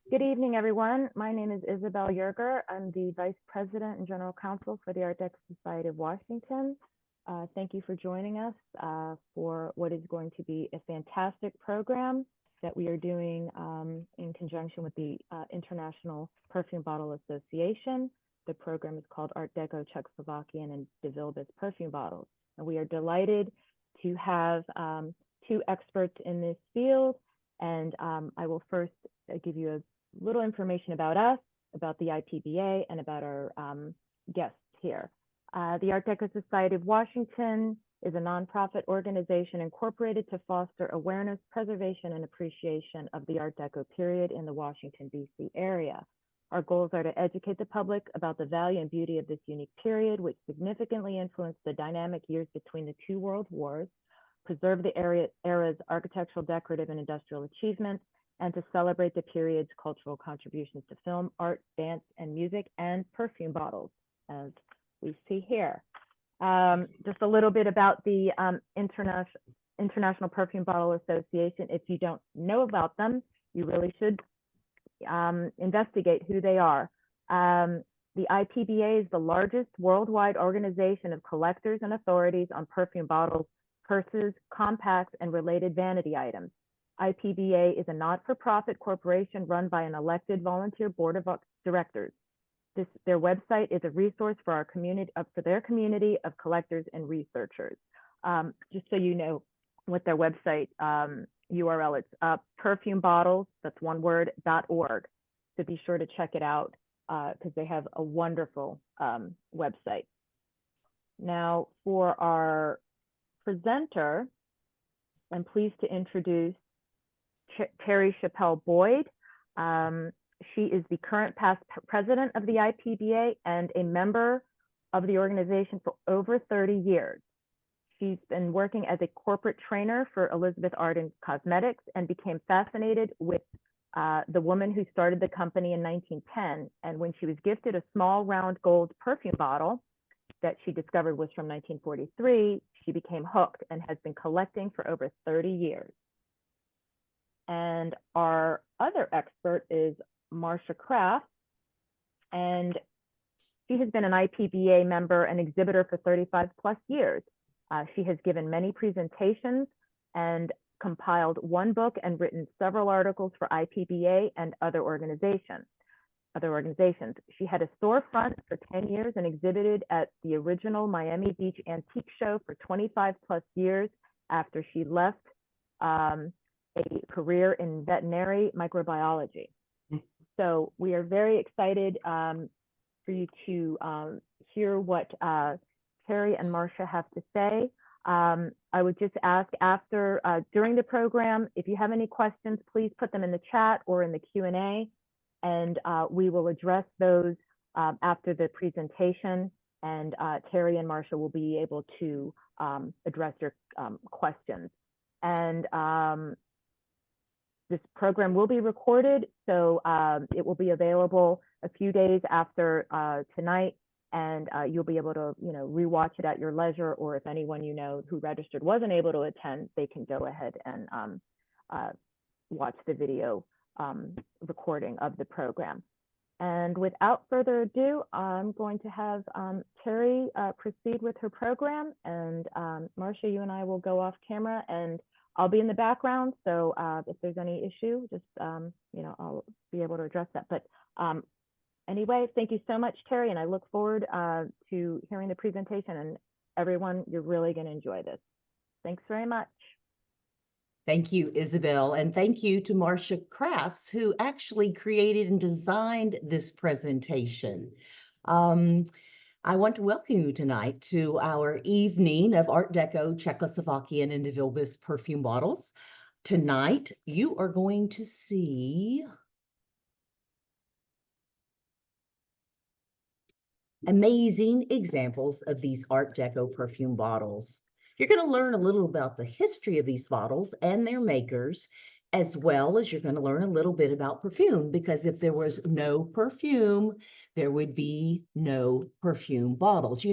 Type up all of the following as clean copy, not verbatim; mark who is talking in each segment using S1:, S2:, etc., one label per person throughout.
S1: Good evening, everyone. My name is Isabel Yerger. I'm the Vice President and General Counsel for the Art Deco Society of Washington. Thank you for joining us for what is going to be a fantastic program that we are doing in conjunction with the International Perfume Bottle Association. The program is called Art Deco Czechoslovakian and DeVilbiss Perfume Bottles. And we are delighted to have two experts in this field. And I will first give you a little information about us, about the IPBA, and about our guests here. The Art Deco Society of Washington is a nonprofit organization incorporated to foster awareness, preservation, and appreciation of the Art Deco period in the Washington, D.C. area. Our goals are to educate the public about the value and beauty of this unique period, which significantly influenced the dynamic years between the two world wars, preserve the era's architectural, decorative, and industrial achievements, and to celebrate the period's cultural contributions to film, art, dance, and music, and perfume bottles, as we see here. Just a little bit about the International Perfume Bottle Association. If you don't know about them, you really should investigate who they are. The IPBA is the largest worldwide organization of collectors and authorities on perfume bottles, purses, compacts, and related vanity items. IPBA is a not-for-profit corporation run by an elected volunteer board of directors. Their website is a resource for our community, for their community of collectors and researchers. Just so you know what their website URL, it's perfume bottles, that's one word, .org. So be sure to check it out because they have a wonderful website. Now, for our presenter, I'm pleased to introduce Terry Chappell Boyd. She is the current past president of the IPBA and a member of the organization for over 30 years. She's been working as a corporate trainer for Elizabeth Arden Cosmetics and became fascinated with the woman who started the company in 1910. And when she was gifted a small round gold perfume bottle that she discovered was from 1943, she became hooked and has been collecting for over 30 years. And our other expert is Marcia Kraft, and she has been an IPBA member and exhibitor for 35 plus years. She has given many presentations and compiled one book and written several articles for IPBA and other organizations. She had a storefront for 10 years and exhibited at the original Miami Beach Antique Show for 25 plus years after she left a career in veterinary microbiology. So we are very excited for you to hear what Terry and Marcia have to say. I would just ask during the program, if you have any questions, please put them in the chat or in the Q&A, and we will address those after the presentation, and Terry and Marcia will be able to address your questions. And this program will be recorded, so it will be available a few days after tonight, and you'll be able to, rewatch it at your leisure, or if anyone you know who registered wasn't able to attend, they can go ahead and watch the video recording of the program. And without further ado, I'm going to have Terry proceed with her program, and Marcia, you and I will go off camera, and I'll be in the background, so if there's any issue, just, I'll be able to address that. But anyway, thank you so much, Terry, and I look forward to hearing the presentation. And everyone, you're really going to enjoy this. Thanks very much.
S2: Thank you, Isabel, and thank you to Marcia Crafts, who actually created and designed this presentation. I want to welcome you tonight to our evening of Art Deco Czechoslovakian and DeVilbiss perfume bottles. Tonight, you are going to see amazing examples of these Art Deco perfume bottles. You're going to learn a little about the history of these bottles and their makers, as well as you're going to learn a little bit about perfume, because if there was no perfume, there would be no perfume bottles.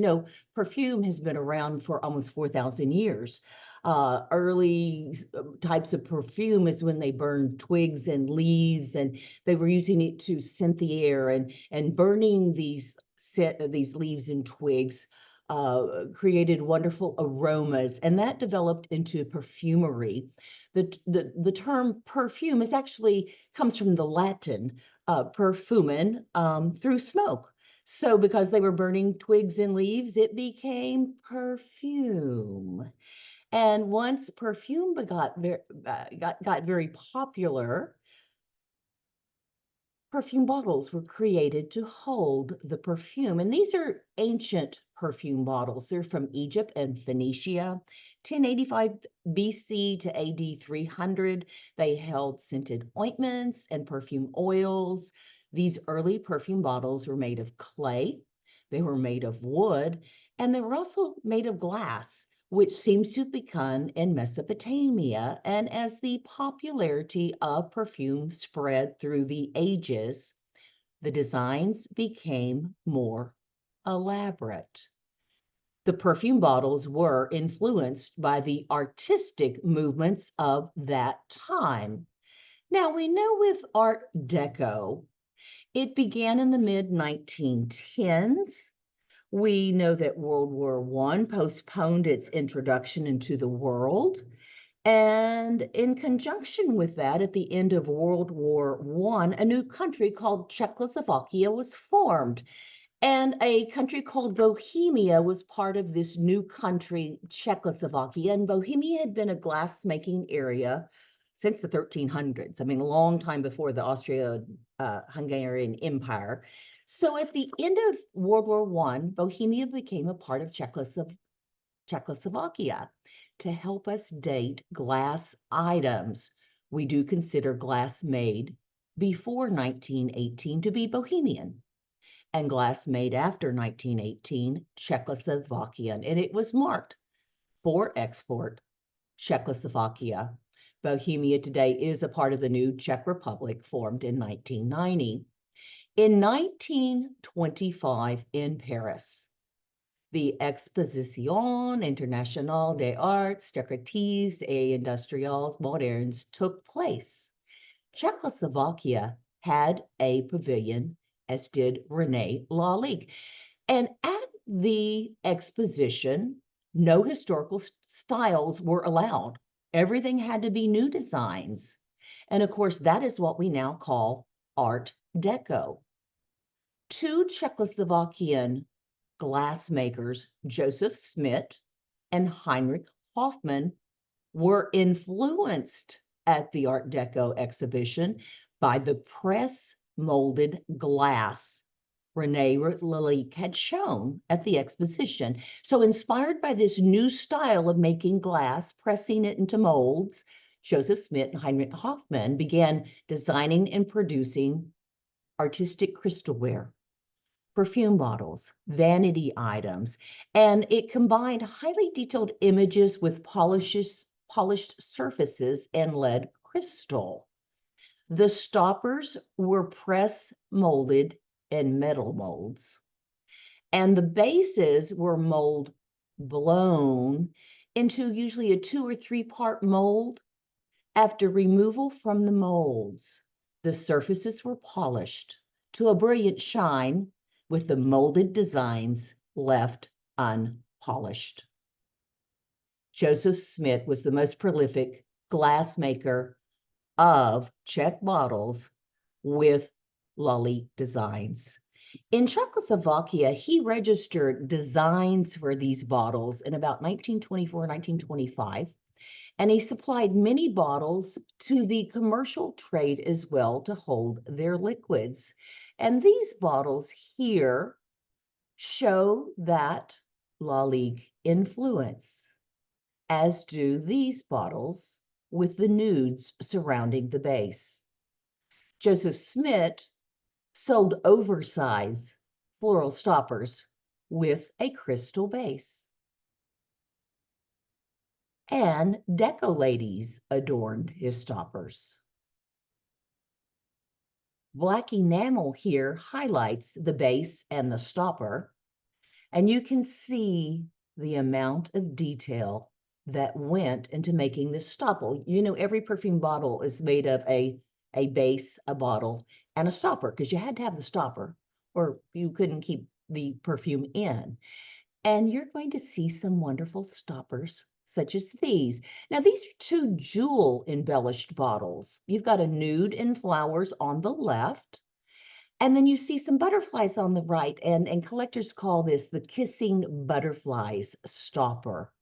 S2: Perfume has been around for almost 4,000 years. Early types of perfume is when they burned twigs and leaves, and they were using it to scent the air, and burning these leaves and twigs created wonderful aromas, and that developed into perfumery. The term perfume is actually comes from the Latin perfumen, through smoke. So because they were burning twigs and leaves, it became perfume. And once perfume got very popular, perfume bottles were created to hold the perfume. And these are ancient perfume bottles. They're from Egypt and Phoenicia. 1085 BC to AD 300, they held scented ointments and perfume oils. These early perfume bottles were made of clay, they were made of wood, and they were also made of glass, which seems to have begun in Mesopotamia. And as the popularity of perfume spread through the ages, the designs became more elaborate. The perfume bottles were influenced by the artistic movements of that time. Now, we know with Art Deco, it began in the mid-1910s. We know that World War I postponed its introduction into the world. And in conjunction with that, at the end of World War I, a new country called Czechoslovakia was formed. And a country called Bohemia was part of this new country, Czechoslovakia. And Bohemia had been a glass-making area since the 1300s. I mean, a long time before the Austro-Hungarian Empire. So at the end of World War I, Bohemia became a part of Czechoslovakia. To help us date glass items, we do consider glass made before 1918 to be Bohemian, and glass made after 1918, Czechoslovakian, and it was marked for export, Czechoslovakia. Bohemia today is a part of the new Czech Republic formed in 1990. In 1925 in Paris, the Exposition Internationale des Arts Décoratifs et Industriels Modernes took place. Czechoslovakia had a pavilion, as did René Lalique. And at the exposition, no historical styles were allowed. Everything had to be new designs. And of course, that is what we now call Art Deco. Two Czechoslovakian glassmakers, Joseph Schmidt and Heinrich Hoffmann, were influenced at the Art Deco exhibition by the press molded glass René Lalique had shown at the exposition. So inspired by this new style of making glass, pressing it into molds, Joseph Schmidt and Heinrich Hoffmann began designing and producing artistic crystalware, perfume bottles, vanity items, and it combined highly detailed images with polished surfaces and lead crystal. The stoppers were press molded in metal molds, and the bases were mold blown into usually a 2 or 3 part mold. After removal from the molds, the surfaces were polished to a brilliant shine, with the molded designs left unpolished. Joseph Schmidt was the most prolific glassmaker of Czech bottles with Lalique designs. In Czechoslovakia, he registered designs for these bottles in about 1924, 1925, and he supplied many bottles to the commercial trade as well to hold their liquids. And these bottles here show that Lalique influence, as do these bottles with the nudes surrounding the base. Joseph Schmidt sold oversized floral stoppers with a crystal base. And Deco ladies adorned his stoppers. Black enamel here highlights the base and the stopper, and you can see the amount of detail that went into making this stopper. You know, every perfume bottle is made of a base, a bottle, and a stopper, because you had to have the stopper or you couldn't keep the perfume in. And you're going to see some wonderful stoppers such as these. Now, these are two jewel embellished bottles. You've got a nude and flowers on the left, and then you see some butterflies on the right, and collectors call this the Kissing Butterflies stopper.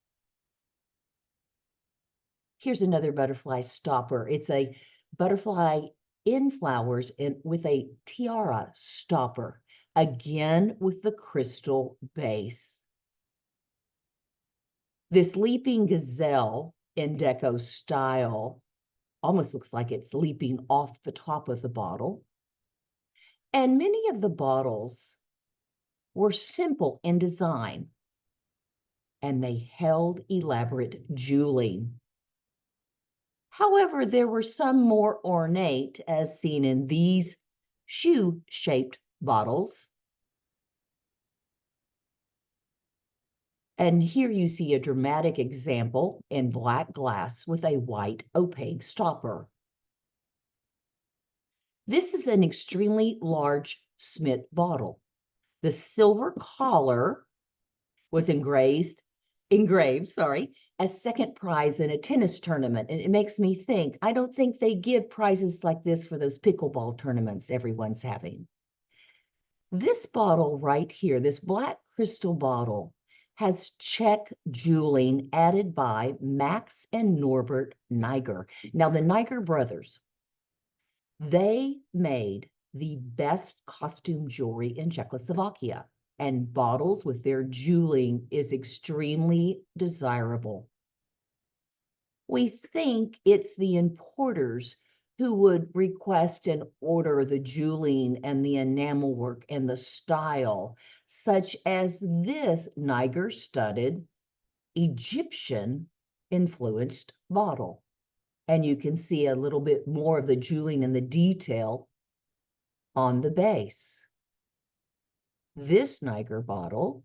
S2: Here's another butterfly stopper. It's a butterfly in flowers and with a tiara stopper, again with the crystal base. This leaping gazelle in deco style almost looks like it's leaping off the top of the bottle. And many of the bottles were simple in design, and they held elaborate jeweling. However, there were some more ornate, as seen in these shoe-shaped bottles. And here you see a dramatic example in black glass with a white opaque stopper. This is an extremely large Smith bottle. The silver collar was engraved, as second prize in a tennis tournament. And it makes me think, I don't think they give prizes like this for those pickleball tournaments everyone's having. This bottle right here, this black crystal bottle, has Czech jeweling added by Max and Norbert Niger. Now, the Niger brothers, they made the best costume jewelry in Czechoslovakia, and bottles with their jeweling is extremely desirable. We think it's the importers who would request and order the jeweling and the enamel work and the style, such as this Niger studded Egyptian influenced bottle. And you can see a little bit more of the jeweling and the detail on the base. This Niger bottle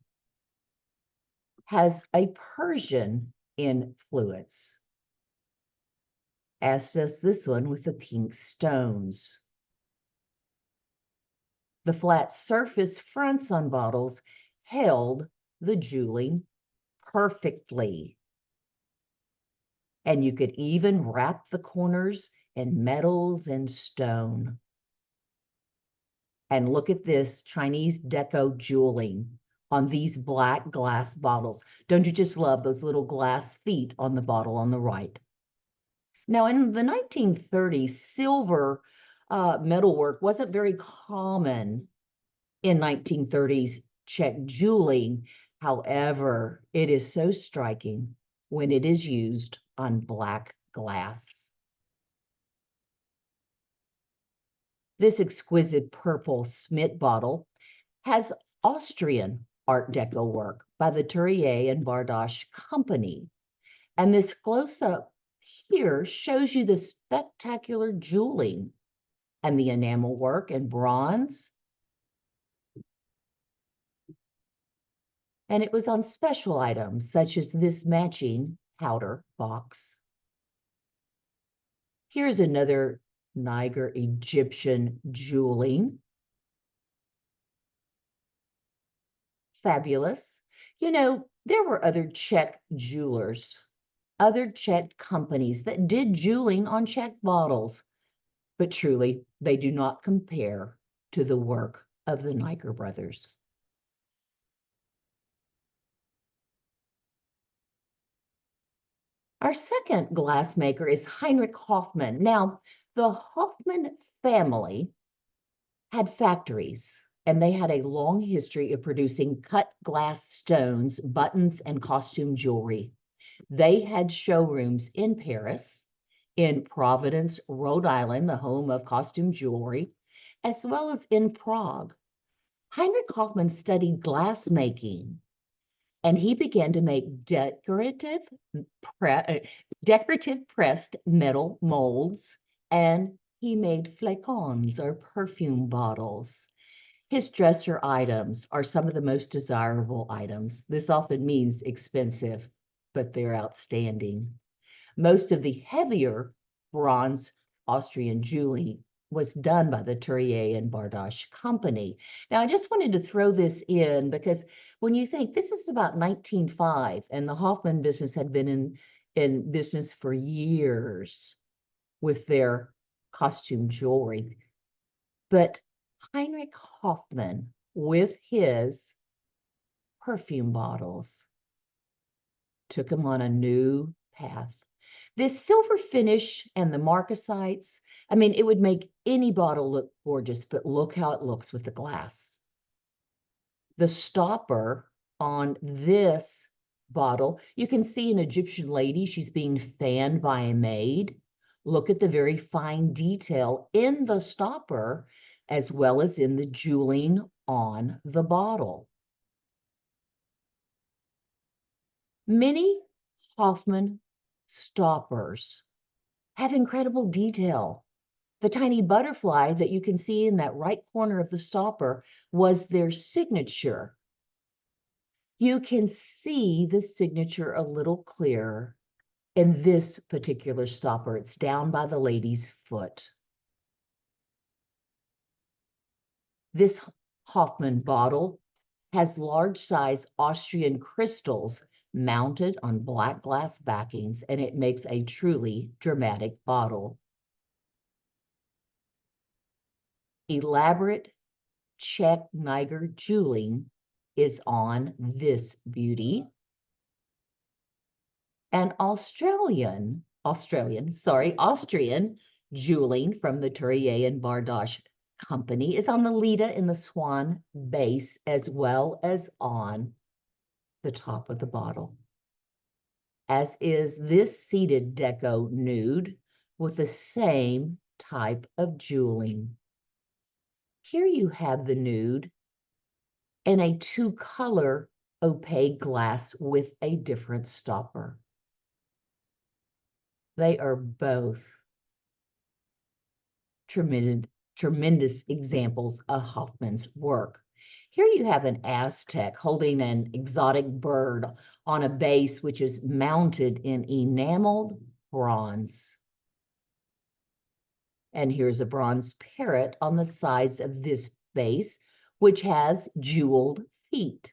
S2: has a Persian influence, as does this one with the pink stones. The flat surface fronts on bottles held the jeweling perfectly. And you could even wrap the corners in metals and stone. And look at this Chinese deco jeweling on these black glass bottles. Don't you just love those little glass feet on the bottle on the right? Now, in the 1930s, silver metalwork wasn't very common in 1930s Czech jeweling. However, it is so striking when it is used on black glass. This exquisite purple Smith bottle has Austrian Art Deco work by the Tourier and Bardoche Company. And this close-up here shows you the spectacular jeweling and the enamel work in bronze. And it was on special items such as this matching powder box. Here's another Niger Egyptian jeweling. Fabulous. You know, there were other Czech jewelers, other Czech companies that did jeweling on Czech bottles, but truly they do not compare to the work of the Niger brothers. Our second glassmaker is Heinrich Hoffmann. Now, the Hoffmann family had factories, and they had a long history of producing cut glass stones, buttons, and costume jewelry. They had showrooms in Paris, in Providence, Rhode Island, the home of costume jewelry, as well as in Prague. Heinrich Hoffmann studied glassmaking, and he began to make decorative pressed metal molds, and he made flacons, or perfume bottles. His dresser items are some of the most desirable items. This often means expensive, but they're outstanding. Most of the heavier bronze Austrian jewelry was done by the Tourier and Bardoche company. Now, I just wanted to throw this in because when you think this is about 1905 and the Hoffman business had been in business for years with their costume jewelry. But Heinrich Hoffman, with his perfume bottles, took him on a new path. This silver finish and the marcasites, I mean, it would make any bottle look gorgeous, but look how it looks with the glass. The stopper on this bottle, you can see an Egyptian lady, she's being fanned by a maid. Look at the very fine detail in the stopper, as well as in the jeweling on the bottle. Many Hoffman stoppers have incredible detail. The tiny butterfly that you can see in that right corner of the stopper was their signature. You can see the signature a little clearer in this particular stopper. It's down by the lady's foot. This Hoffman bottle has large size Austrian crystals mounted on black glass backings, and it makes a truly dramatic bottle. Elaborate Czech Niger jeweling is on this beauty. And Austrian jeweling from the Tourier and Bardoche company is on the Leda in the swan base, as well as on the top of the bottle, as is this seated deco nude with the same type of jeweling. Here you have the nude in a two-color opaque glass with a different stopper. They are both tremendous examples of Hoffman's work. Here you have an Aztec holding an exotic bird on a base which is mounted in enameled bronze. And here's a bronze parrot on the sides of this base, which has jeweled feet.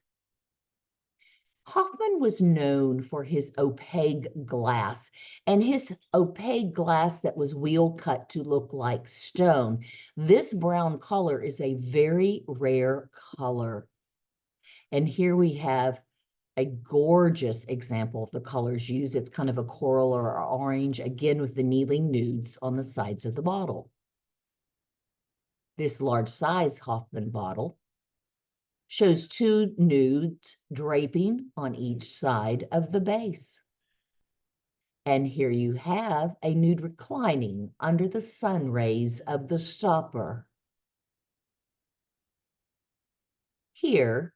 S2: Hoffman was known for his opaque glass, and his opaque glass that was wheel cut to look like stone. This brown color is a very rare color. And here we have a gorgeous example of the colors used. It's kind of a coral or orange, again with the kneeling nudes on the sides of the bottle. This large size Hoffman bottle shows two nudes draping on each side of the base. And here you have a nude reclining under the sun rays of the stopper. Here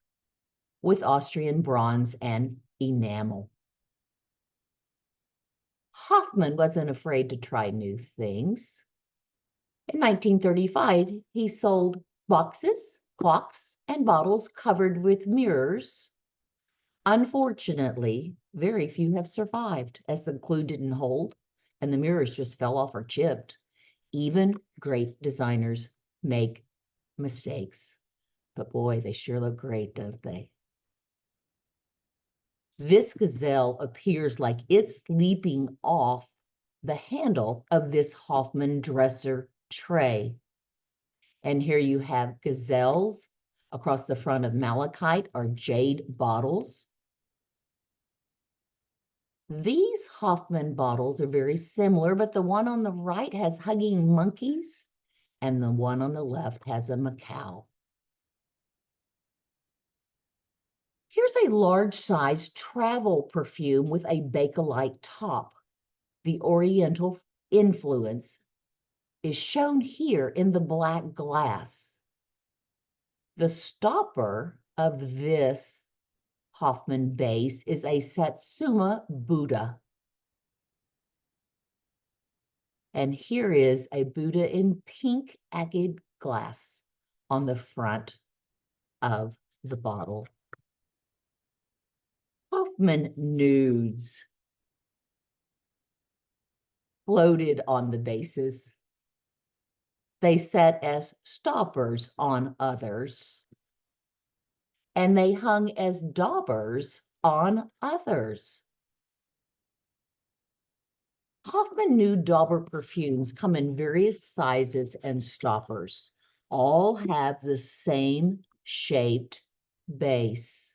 S2: with Austrian bronze and enamel. Hoffman wasn't afraid to try new things. In 1935, he sold boxes, clocks, and bottles covered with mirrors. Unfortunately, very few have survived, as the glue didn't hold and the mirrors just fell off or chipped. Even great designers make mistakes, but boy, they sure look great, don't they? This gazelle appears like it's leaping off the handle of this Hoffman dresser tray. And here you have gazelles across the front of malachite or jade bottles. These Hoffman bottles are very similar, but the one on the right has hugging monkeys and the one on the left has a macaw. Here's a large-sized travel perfume with a Bakelite top. The Oriental influence is shown here in the black glass. The stopper of this Hoffman base is a Satsuma Buddha. And here is a Buddha in pink agate glass on the front of the bottle. Hoffman nudes. floated on the bases. They sat as stoppers on others, and they hung as daubers on others. Hoffman Nude Dauber perfumes come in various sizes and stoppers. All have the same shaped base.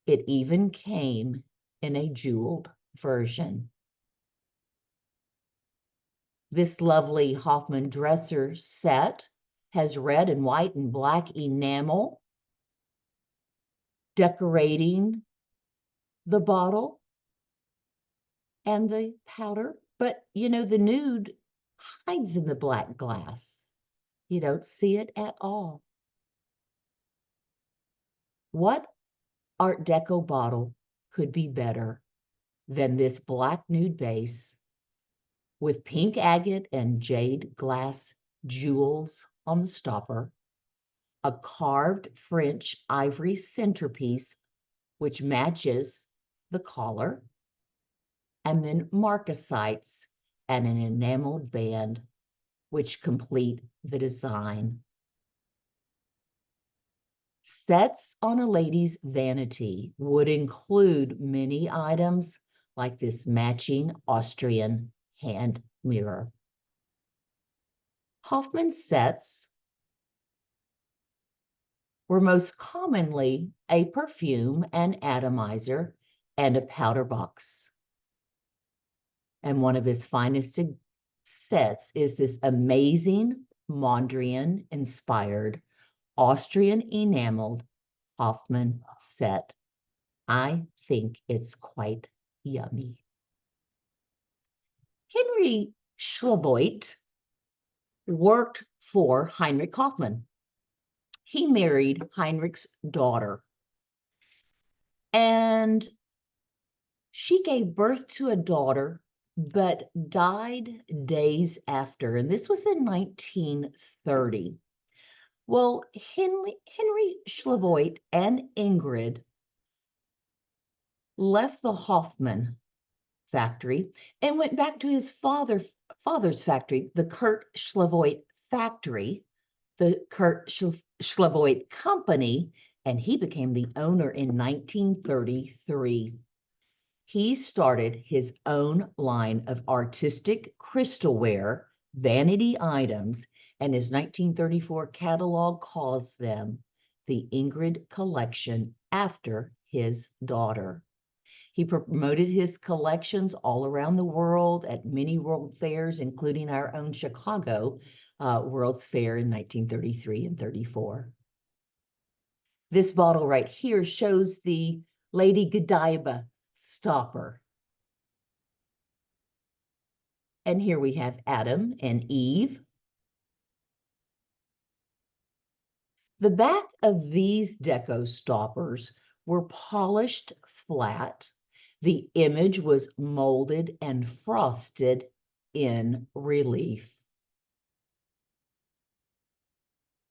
S2: It even came in a jeweled version. This lovely Hoffman dresser set has red and white and black enamel decorating the bottle and the powder, but you know, the nude hides in the black glass. You don't see it at all. What Art Deco bottle could be better than this black nude base with pink agate and jade glass jewels on the stopper, a carved French ivory centerpiece which matches the collar, and then marcasites and an enameled band which complete the design. Sets on a lady's vanity would include many items like this matching Austrian hand mirror. Hoffman sets were most commonly a perfume, an atomizer, and a powder box. And one of his finest sets is this amazing Mondrian-inspired Austrian enameled Hoffman set. I think it's quite yummy. Henry Schlavoit worked for Heinrich Hoffman. He married Heinrich's daughter, and she gave birth to a daughter, but died days after, and this was in 1930. Well, Henry Schlavoit and Ingrid left the Hoffman factory and went back to his father's factory, the Kurt Schlavoit factory, the Kurt Schlavoit company, and he became the owner in 1933. He started his own line of artistic crystalware, vanity items, and his 1934 catalog calls them the Ingrid Collection after his daughter. He promoted his collections all around the world at many world fairs, including our own Chicago World's Fair in 1933 and 34. This bottle right here shows the Lady Godiva stopper. And here we have Adam and Eve. The back of these deco stoppers were polished flat. The image was molded and frosted in relief.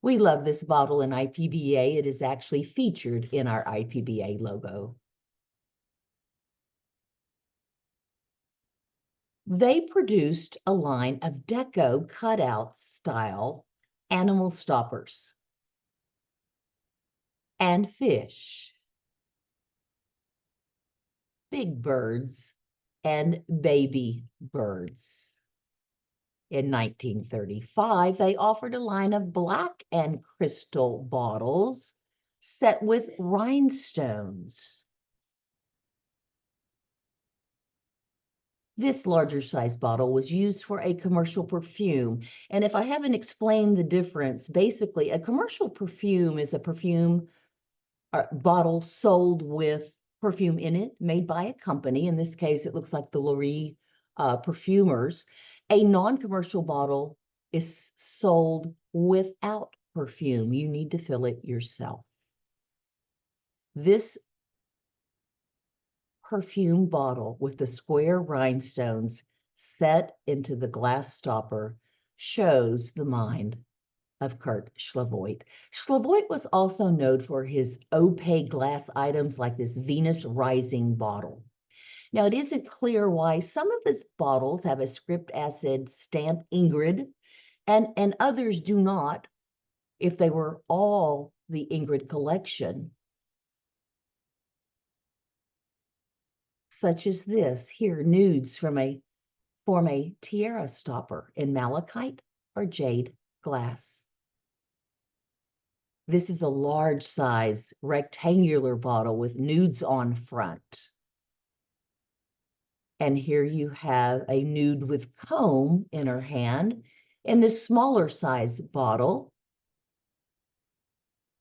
S2: We love this bottle in IPBA. It is actually featured in our IPBA logo. They produced a line of deco cutout style animal stoppers and fish, big birds, and baby birds. In 1935, they offered a line of black and crystal bottles set with rhinestones. This larger size bottle was used for a commercial perfume. And if I haven't explained the difference, basically a commercial perfume is a perfume bottle sold with perfume in it, made by a company. In this case, it looks like the Laurie perfumers. A non-commercial bottle is sold without perfume. You need to fill it yourself. This perfume bottle with the square rhinestones set into the glass stopper shows the mind of Kurt Schlavoit. Schlavoit was also known for his opaque glass items like this Venus Rising bottle. Now, it isn't clear why some of his bottles have a script acid stamp Ingrid and others do not, if they were all the Ingrid collection. Such as this here, nudes form a tiara stopper in malachite or jade glass. This is a large size rectangular bottle with nudes on front. And here you have a nude with comb in her hand in this smaller size bottle.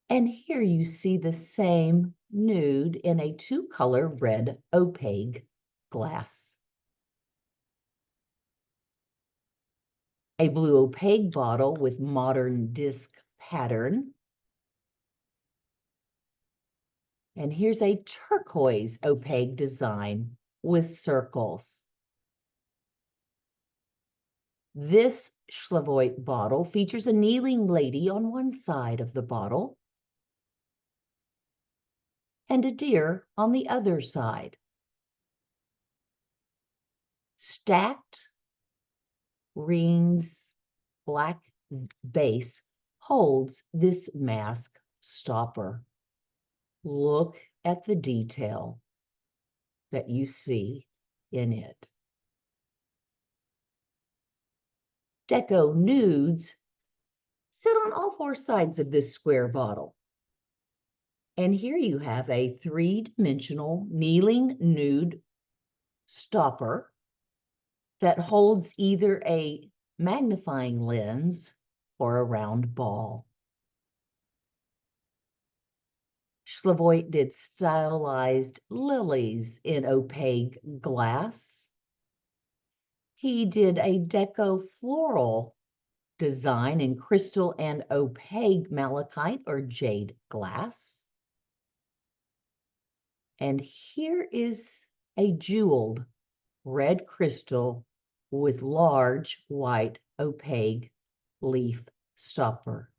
S2: And here you see the same nude in a two-color red opaque glass. A blue opaque bottle with modern disc pattern. And here's a turquoise opaque design with circles. This Schlavoit bottle features a kneeling lady on one side of the bottle and a deer on the other side. Stacked rings, black base holds this mask stopper. Look at the detail that you see in it. Deco nudes sit on all four sides of this square bottle. And here you have a three-dimensional kneeling nude stopper that holds either a magnifying lens or a round ball. Schlavoit did stylized lilies in opaque glass. He did a deco floral design in crystal and opaque malachite or jade glass. And here is a jeweled red crystal with large white opaque leaf stopper.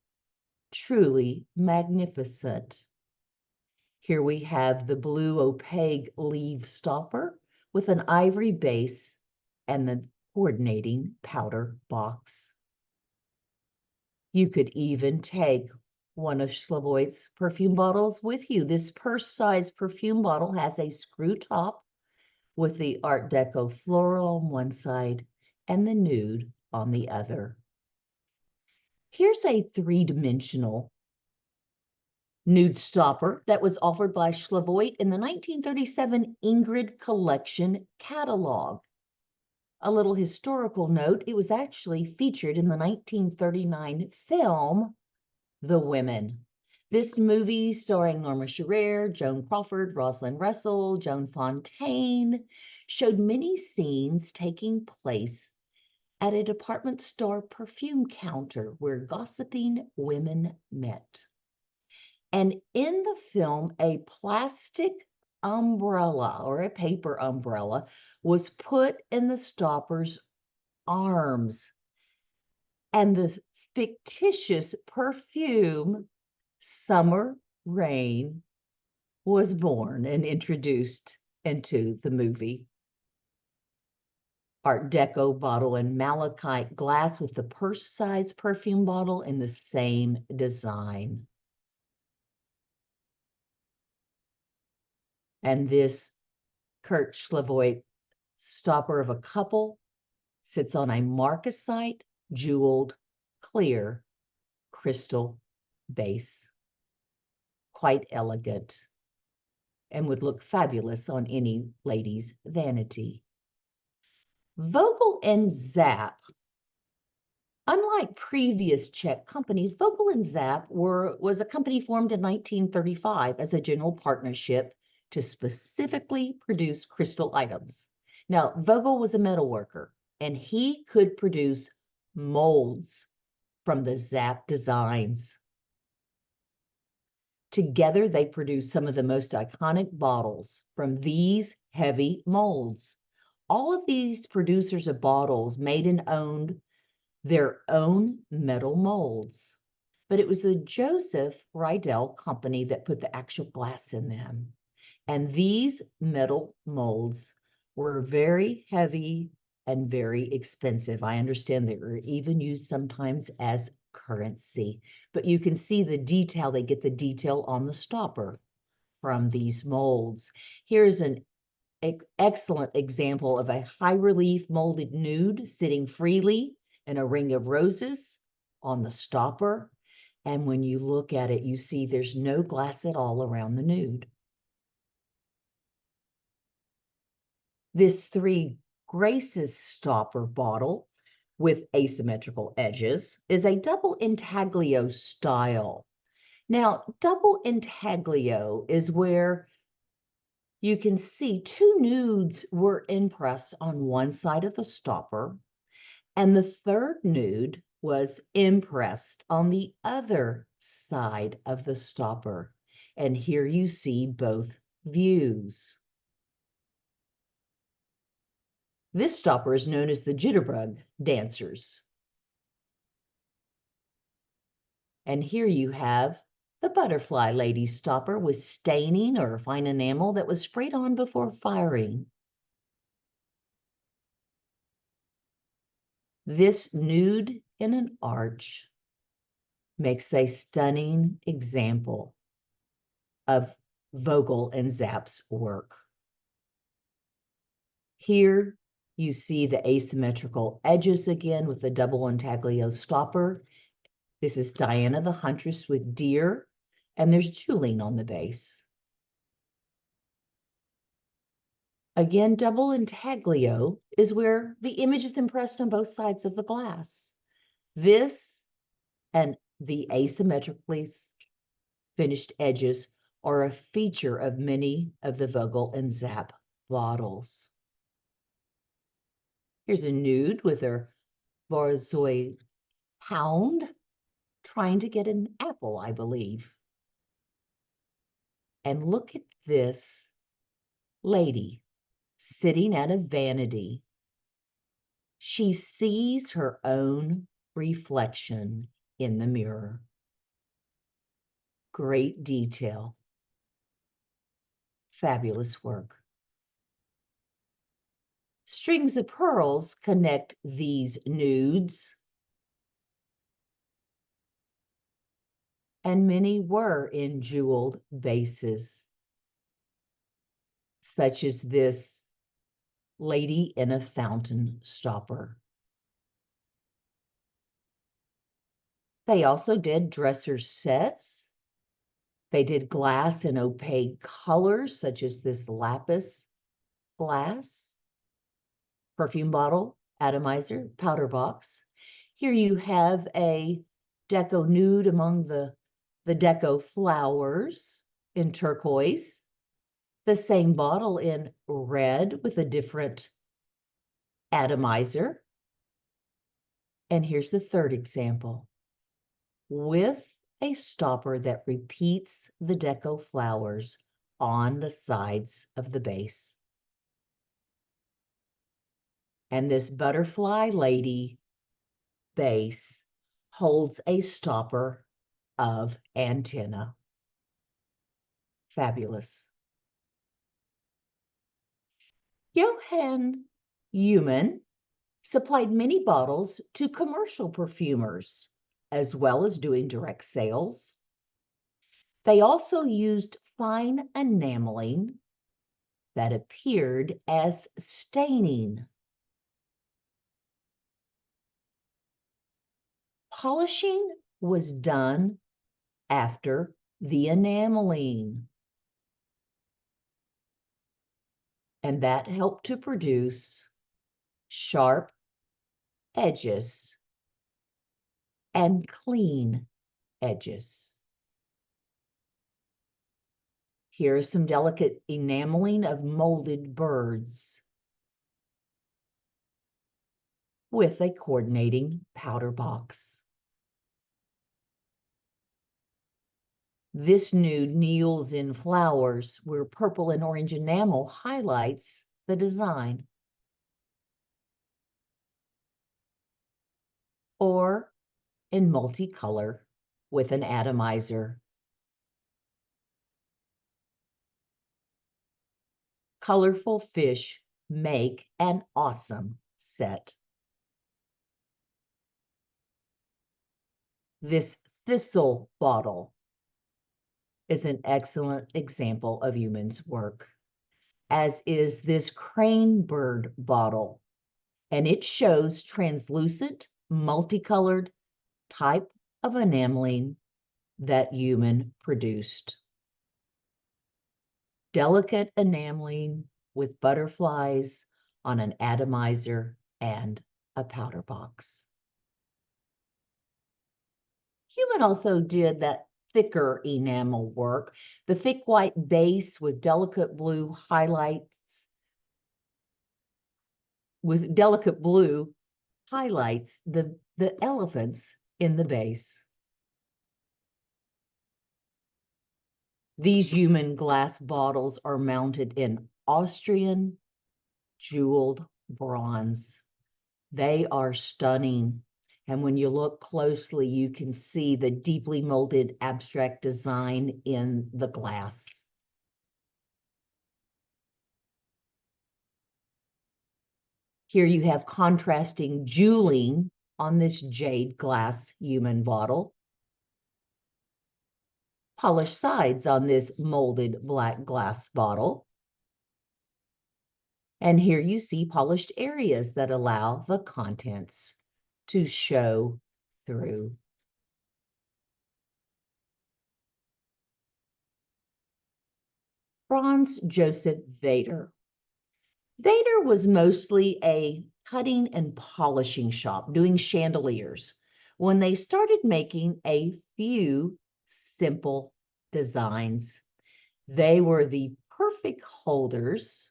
S2: Truly magnificent. Here we have the blue opaque leaf stopper with an ivory base and the coordinating powder box. You could even take one of Schlavoit's perfume bottles with you. This purse-sized perfume bottle has a screw top with the Art Deco floral on one side and the nude on the other. Here's a three-dimensional nude stopper that was offered by Schlavoit in the 1937 Ingrid Collection catalog. A little historical note, it was actually featured in the 1939 film, The Women. This movie, starring Norma Shearer, Joan Crawford, Rosalind Russell, Joan Fontaine, showed many scenes taking place at a department store perfume counter where gossiping women met. And in the film, a plastic umbrella or a paper umbrella was put in the stopper's arms. And the fictitious perfume, Summer Rain, was born and introduced into the movie. Art Deco bottle in malachite glass with the purse-sized perfume bottle in the same design. And this Kurt Schlavoit stopper of a couple sits on a marcasite jeweled clear crystal base. Quite elegant and would look fabulous on any lady's vanity. Vogel and Zapp. Unlike previous Czech companies, Vogel and Zapp was a company formed in 1935 as a general partnership to specifically produce crystal items. Now, Vogel was a metal worker, and he could produce molds from the Zapp designs. Together, they produced some of the most iconic bottles from these heavy molds. All of these producers of bottles made and owned their own metal molds, but it was the Joseph Riedel company that put the actual glass in them. And these metal molds were very heavy and very expensive. I understand they were even used sometimes as currency, but you can see the detail. They get the detail on the stopper from these molds. Here's an excellent example of a high relief molded nude sitting freely in a ring of roses on the stopper. And when you look at it, you see there's no glass at all around the nude. This Three Graces stopper bottle with asymmetrical edges is a double intaglio style. Now, double intaglio is where you can see two nudes were impressed on one side of the stopper, and the third nude was impressed on the other side of the stopper. And here you see both views. This stopper is known as the jitterbug dancers. And here you have the butterfly lady stopper with staining or fine enamel that was sprayed on before firing. This nude in an arch makes a stunning example of Vogel and Zapp's work. Here you see the asymmetrical edges again with the double intaglio stopper. This is Diana the Huntress with deer, and there's jewelling on the base. Again, double intaglio is where the image is impressed on both sides of the glass. This and the asymmetrically finished edges are a feature of many of the Vogel and Zapp bottles. Here's a nude with a Borzoi hound trying to get an apple, I believe. And look at this lady sitting at a vanity. She sees her own reflection in the mirror. Great detail. Fabulous work. Strings of pearls connect these nudes, and many were in jeweled bases, such as this lady in a fountain stopper. They also did dresser sets. They did glass in opaque colors, such as this lapis glass, perfume bottle, atomizer, powder box. Here you have a deco nude among the deco flowers in turquoise. The same bottle in red with a different atomizer. And here's the third example with a stopper that repeats the deco flowers on the sides of the base. And this butterfly lady base holds a stopper of antenna. Fabulous. Johann Human supplied many bottles to commercial perfumers, as well as doing direct sales. They also used fine enameling that appeared as staining. Polishing was done after the enameling, and that helped to produce sharp edges and clean edges. Here is some delicate enameling of molded birds with a coordinating powder box. This nude kneels in flowers where purple and orange enamel highlights the design. Or in multicolor with an atomizer. Colorful fish make an awesome set. This thistle bottle is an excellent example of humans' work, as is this crane bird bottle, and it shows translucent, multicolored type of enameling that human produced. Delicate enameling with butterflies on an atomizer and a powder box. Human also did that thicker enamel work, the thick white base with delicate blue highlights, the elephants in the base. These human glass bottles are mounted in Austrian jeweled bronze. They are stunning. And when you look closely, you can see the deeply molded abstract design in the glass. Here you have contrasting jeweling on this jade glass human bottle. Polished sides on this molded black glass bottle. And here you see polished areas that allow the contents to show through. Franz Joseph Vader. Vader was mostly a cutting and polishing shop doing chandeliers when they started making a few simple designs. They were the perfect holders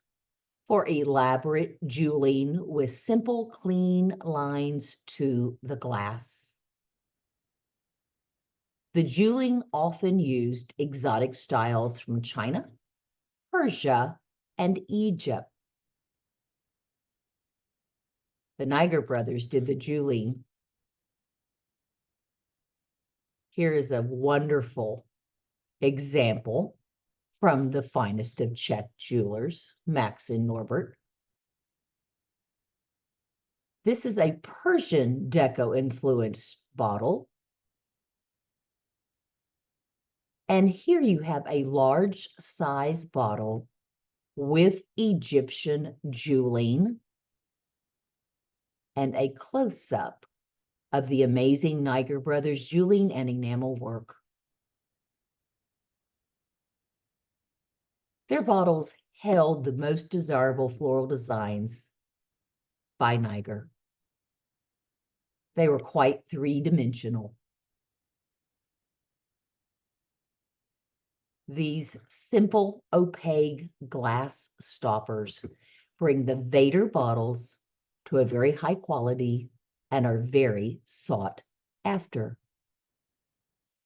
S2: for elaborate jeweling with simple, clean lines to the glass. The jeweling often used exotic styles from China, Persia, and Egypt. The Niger brothers did the jeweling. Here is a wonderful example from the finest of Czech jewelers, Max and Norbert. This is a Persian deco-influenced bottle. And here you have a large size bottle with Egyptian jeweling and a close-up of the amazing Niger brothers jeweling and enamel work. Their bottles held the most desirable floral designs by Niger. They were quite three-dimensional. These simple, opaque glass stoppers bring the Vader bottles to a very high quality and are very sought after.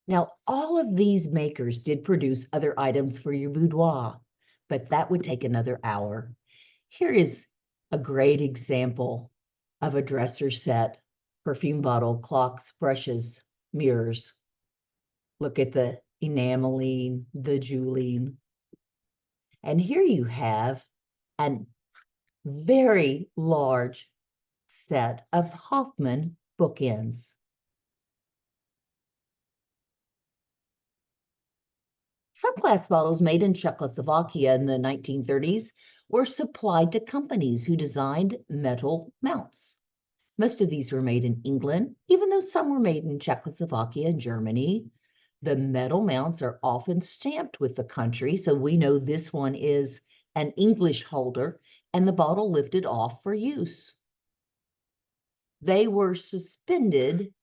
S2: Now, all of these makers did produce other items for your boudoir, but that would take another hour. Here is a great example of a dresser set, perfume bottle, clocks, brushes, mirrors. Look at the enameling, the jeweling. And here you have a very large set of Hoffman bookends. Some glass bottles made in Czechoslovakia in the 1930s were supplied to companies who designed metal mounts. Most of these were made in England, even though some were made in Czechoslovakia and Germany. The metal mounts are often stamped with the country, so we know this one is an English holder and the bottle lifted off for use. They were suspended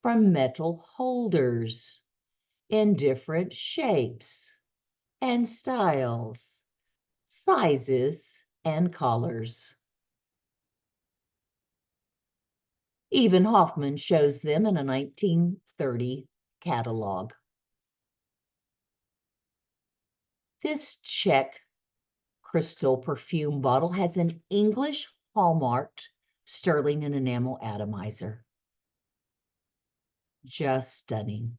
S2: from metal holders in different shapes and styles, sizes, and colors. Even Hoffman shows them in a 1930 catalog. This Czech crystal perfume bottle has an English hallmarked sterling and enamel atomizer. Just stunning.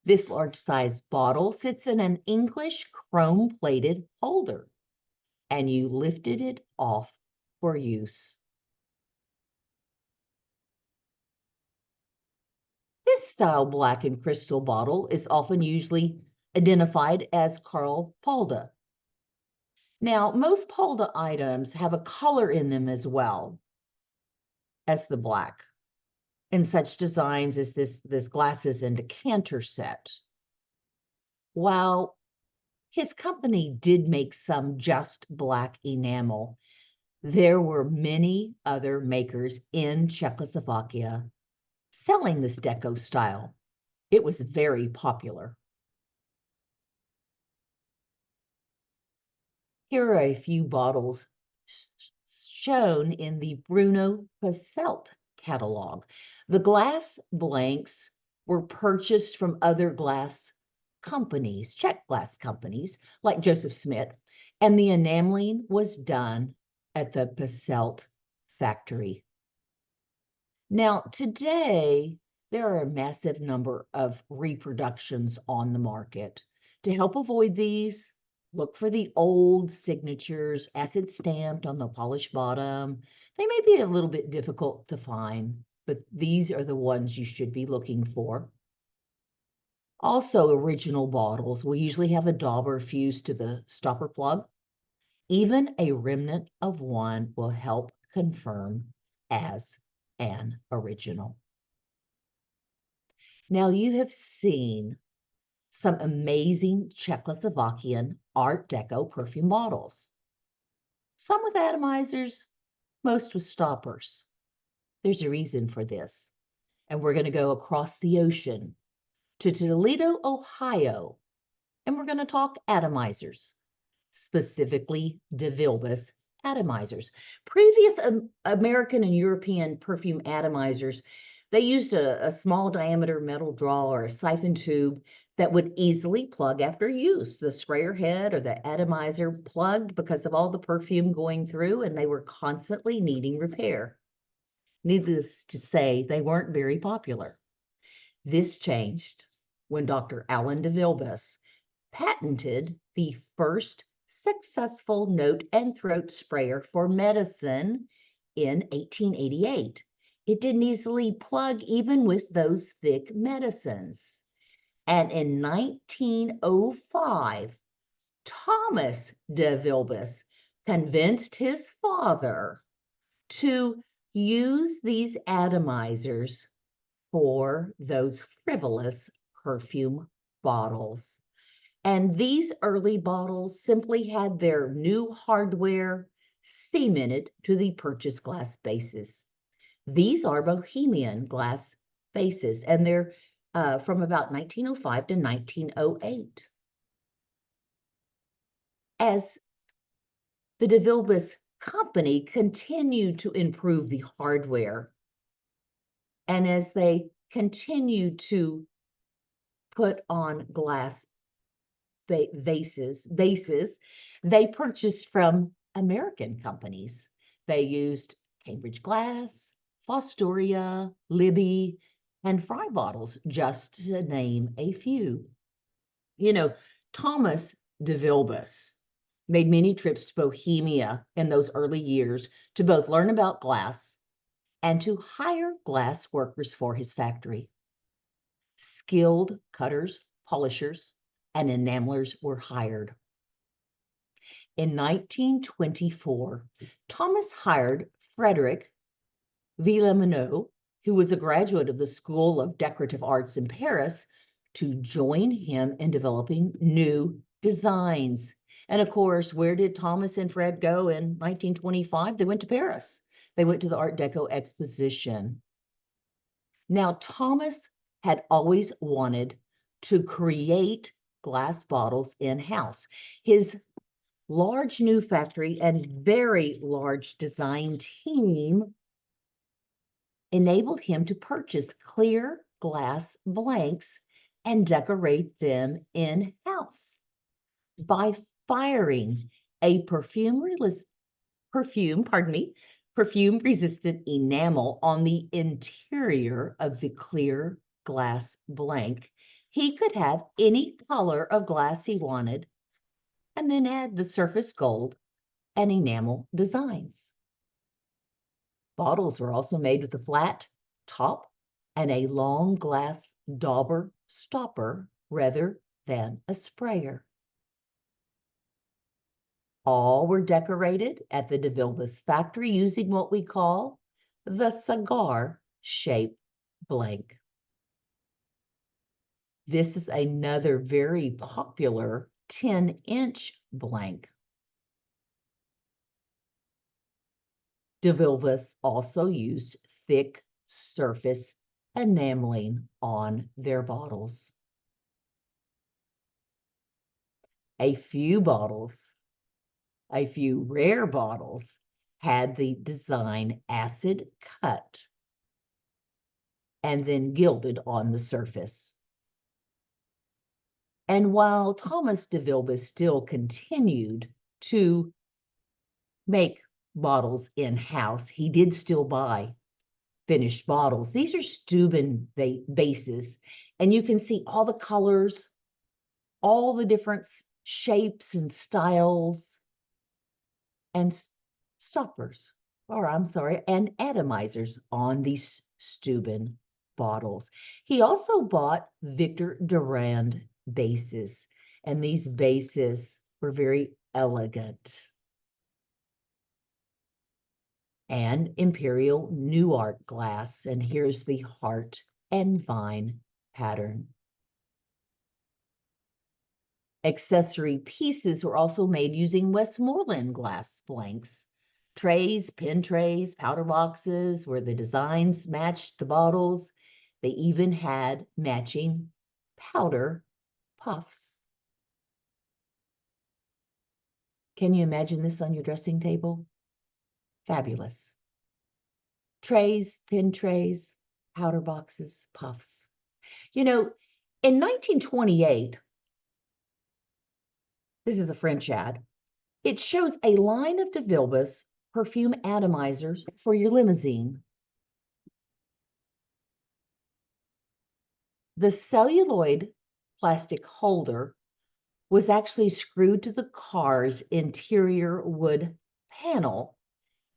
S2: This large size bottle sits in an English chrome plated holder. and you lifted it off for use. This style black and crystal bottle is often usually identified as Karl Polda. Now, most Polda items have a color in them as well as the black, in such designs as this glasses and decanter set. While his company did make some just black enamel, there were many other makers in Czechoslovakia selling this deco style. It was very popular. Here are a few bottles shown in the Bruno Passelt catalog. The glass blanks were purchased from other glass companies, Czech glass companies like Joseph Smith, and the enameling was done at the Passelt factory. Now, today, there are a massive number of reproductions on the market. To help avoid these, look for the old signatures, acid stamped on the polished bottom. They may be a little bit difficult to find, but these are the ones you should be looking for. Also, original bottles will usually have a dauber fused to the stopper plug. Even a remnant of one will help confirm as an original. Now, you have seen some amazing Czechoslovakian Art Deco perfume bottles. Some with atomizers, most with stoppers. There's a reason for this. And we're going to go across the ocean to Toledo, Ohio, and we're going to talk atomizers, specifically De Vilbiss atomizers. Previous American and European perfume atomizers, they used a small diameter metal draw or a siphon tube that would easily plug after use. The sprayer head or the atomizer plugged because of all the perfume going through, and they were constantly needing repair. Needless to say, they weren't very popular. This changed when Dr. Alan De Vilbiss patented the first successful note and throat sprayer for medicine in 1888. It didn't easily plug even with those thick medicines. And in 1905, Thomas De Vilbiss convinced his father to use these atomizers for those frivolous perfume bottles. And these early bottles simply had their new hardware cemented to the purchased glass bases. These are Bohemian glass bases, and they're from about 1905 to 1908. As the De Vilbiss company continued to improve the hardware, and as they continued to put on glass bases, they purchased from American companies. They used Cambridge Glass, Fostoria, Libby, and Fry bottles, just to name a few. You know, Thomas De Vilbiss made many trips to Bohemia in those early years to both learn about glass and to hire glass workers for his factory. Skilled cutters, polishers, and enamelers were hired. In 1924, Thomas hired Frederick Villeminot, who was a graduate of the School of Decorative Arts in Paris, to join him in developing new designs. And of course, where did Thomas and Fred go in 1925? They went to Paris. They went to the Art Deco exposition. Now, Thomas had always wanted to create glass bottles in-house. His large new factory and very large design team enabled him to purchase clear glass blanks and decorate them in-house. By firing a perfume-resistant enamel on the interior of the clear glass blank, he could have any color of glass he wanted, and then add the surface gold and enamel designs. Bottles were also made with a flat top and a long glass dauber stopper rather than a sprayer. All were decorated at the DeVilbiss factory using what we call the cigar shape blank. This is another very popular 10-inch blank. DeVilbiss also used thick surface enameling on their bottles. A few rare bottles, had the design acid cut and then gilded on the surface. And while Thomas DeVilbiss still continued to make bottles in-house, he did still buy finished bottles. These are Steuben bases, and you can see all the colors, all the different shapes and styles, and stoppers, and atomizers on these Steuben bottles. He also bought Victor Durand bases, and these bases were very elegant. And Imperial Nuart glass, and here's the heart and vine pattern. Accessory pieces were also made using Westmoreland glass blanks. Trays, pen trays, powder boxes, where the designs matched the bottles. They even had matching powder puffs. Can you imagine this on your dressing table? Fabulous. Trays, pen trays, powder boxes, puffs. You know, in 1928, this is a French ad, it shows a line of DeVilbiss perfume atomizers for your limousine. The celluloid plastic holder was actually screwed to the car's interior wood panel,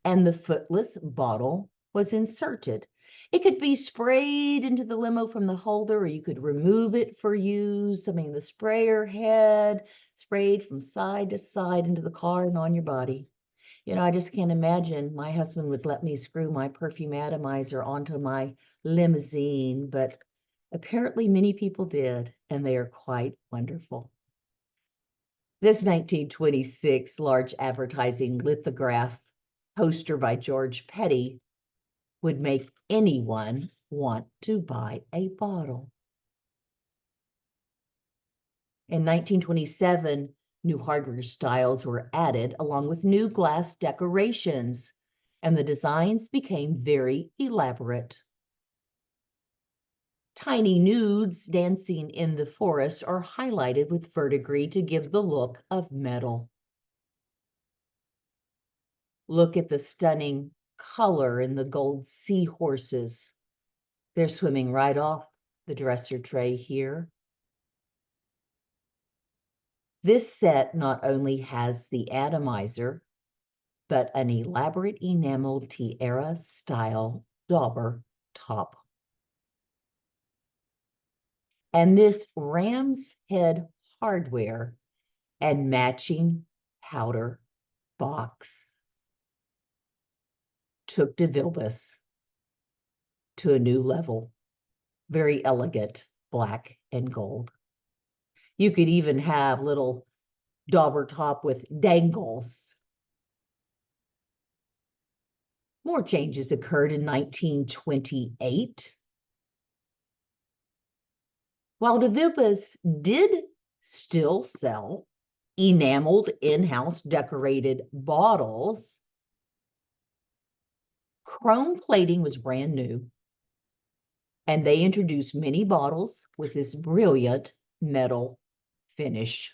S2: and the footless bottle was inserted. It could be sprayed into the limo from the holder, or you could remove it for use. I mean, the sprayer head sprayed from side to side into the car and on your body. You know, I just can't imagine my husband would let me screw my perfume atomizer onto my limousine, but apparently many people did, and they are quite wonderful. This 1926 large advertising lithograph poster by George Petty would make anyone want to buy a bottle. In 1927, new hardware styles were added along with new glass decorations, and the designs became very elaborate. Tiny nudes dancing in the forest are highlighted with verdigris to give the look of metal. Look at the stunning color in the gold seahorses. They're swimming right off the dresser tray here. This set not only has the atomizer, but an elaborate enameled tiara style dauber top. And this ram's head hardware and matching powder box took DeVilbiss to a new level. Very elegant, black and gold. You could even have little dauber top with dangles. More changes occurred in 1928. While DeVilbiss did still sell enameled in-house decorated bottles, chrome plating was brand new, and they introduced many bottles with this brilliant metal finish.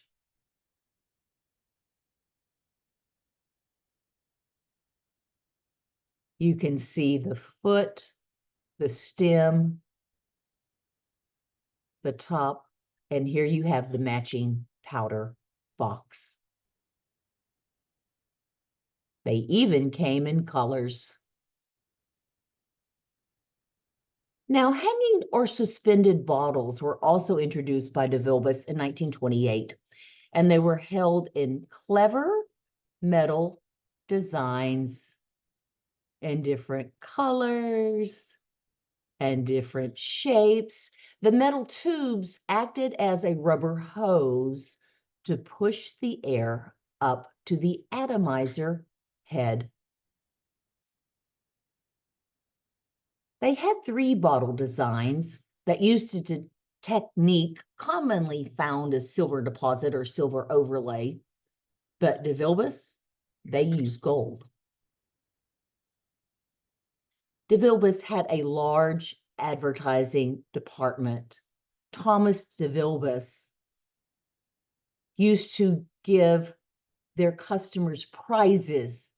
S2: You can see the foot, the stem, the top, and here you have the matching powder box. They even came in colors. Now, hanging or suspended bottles were also introduced by DeVilbiss in 1928, and they were held in clever metal designs in different colors and different shapes. The metal tubes acted as a rubber hose to push the air up to the atomizer head. They had 3 bottle designs that used a technique commonly found as silver deposit or silver overlay, but DeVilbiss, they used gold. DeVilbiss had a large advertising department. Thomas DeVilbiss used to give their customers prizes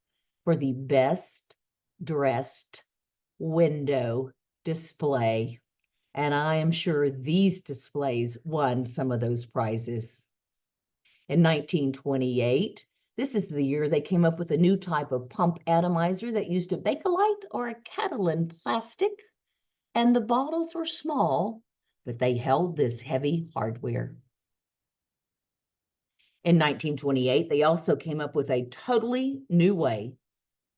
S2: for the best dressed window display. And I am sure these displays won some of those prizes. In 1928, this is the year they came up with a new type of pump atomizer that used a Bakelite or a Catalin plastic, and the bottles were small, but they held this heavy hardware. In 1928, they also came up with a totally new way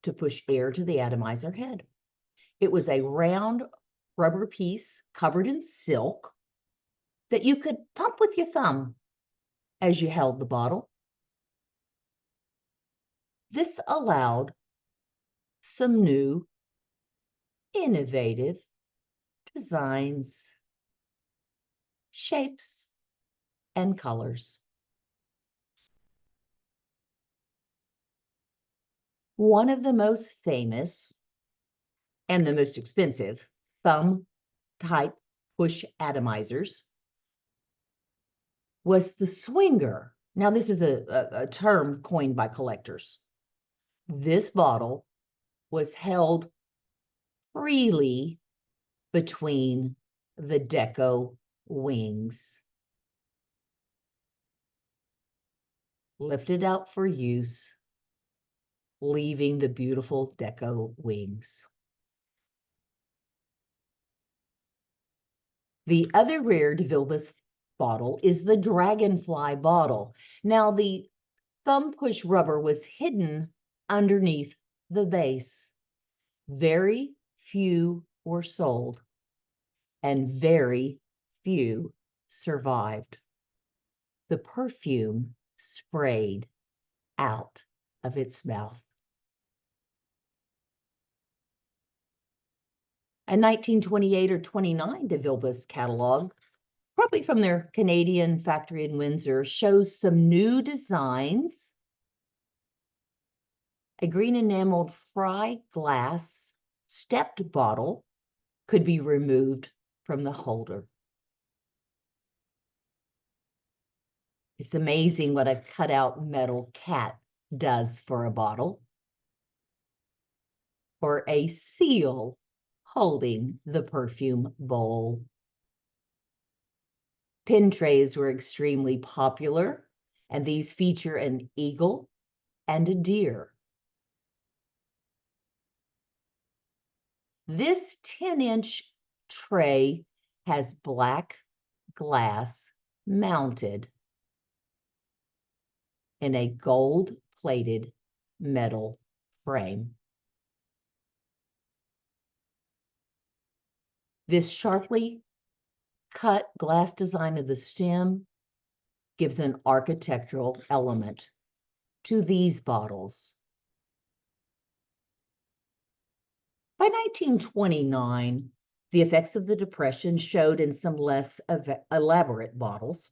S2: to push air to the atomizer head. It was a round rubber piece covered in silk that you could pump with your thumb as you held the bottle. This allowed some new, innovative designs, shapes, and colors. One of the most famous and the most expensive thumb-type push atomizers was the Swinger. Now, this is a term coined by collectors. This bottle was held freely between the deco wings, lifted out for use, leaving the beautiful deco wings. The other rare DeVilbiss bottle is the Dragonfly bottle. Now, the thumb push rubber was hidden underneath the base. Very few were sold, and very few survived. The perfume sprayed out of its mouth. A 1928 or 29 DeVilbiss catalog, probably from their Canadian factory in Windsor, shows some new designs. A green enameled Fry glass stepped bottle could be removed from the holder. It's amazing what a cutout metal cat does for a bottle. Or a seal holding the perfume bowl. Pin trays were extremely popular, and these feature an eagle and a deer. This 10-inch tray has black glass mounted in a gold-plated metal frame. This sharply cut glass design of the stem gives an architectural element to these bottles. By 1929, the effects of the Depression showed in some less elaborate bottles.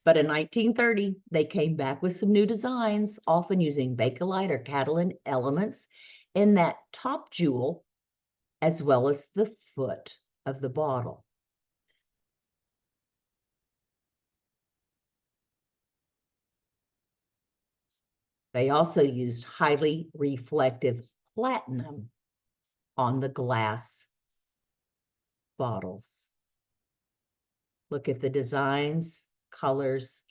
S2: But in 1930, they came back with some new designs, often using Bakelite or Catalin elements in that top jewel, as well as the foot of the bottle. They also used highly reflective platinum on the glass bottles. Look at the designs, colors,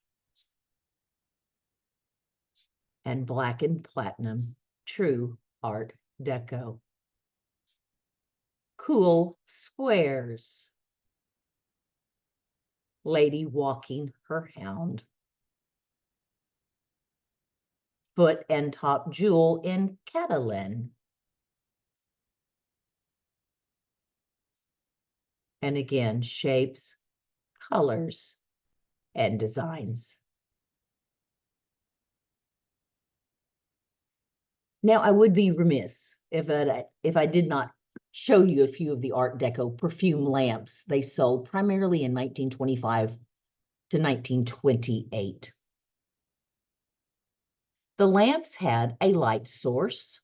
S2: and black and platinum, true Art Deco. Cool squares. Lady walking her hound. Foot and top jewel in Catalin. And again, shapes, colors, and designs. Now, I would be remiss if I did not show you a few of the Art Deco perfume lamps they sold primarily in 1925 to 1928. The lamps had a light source,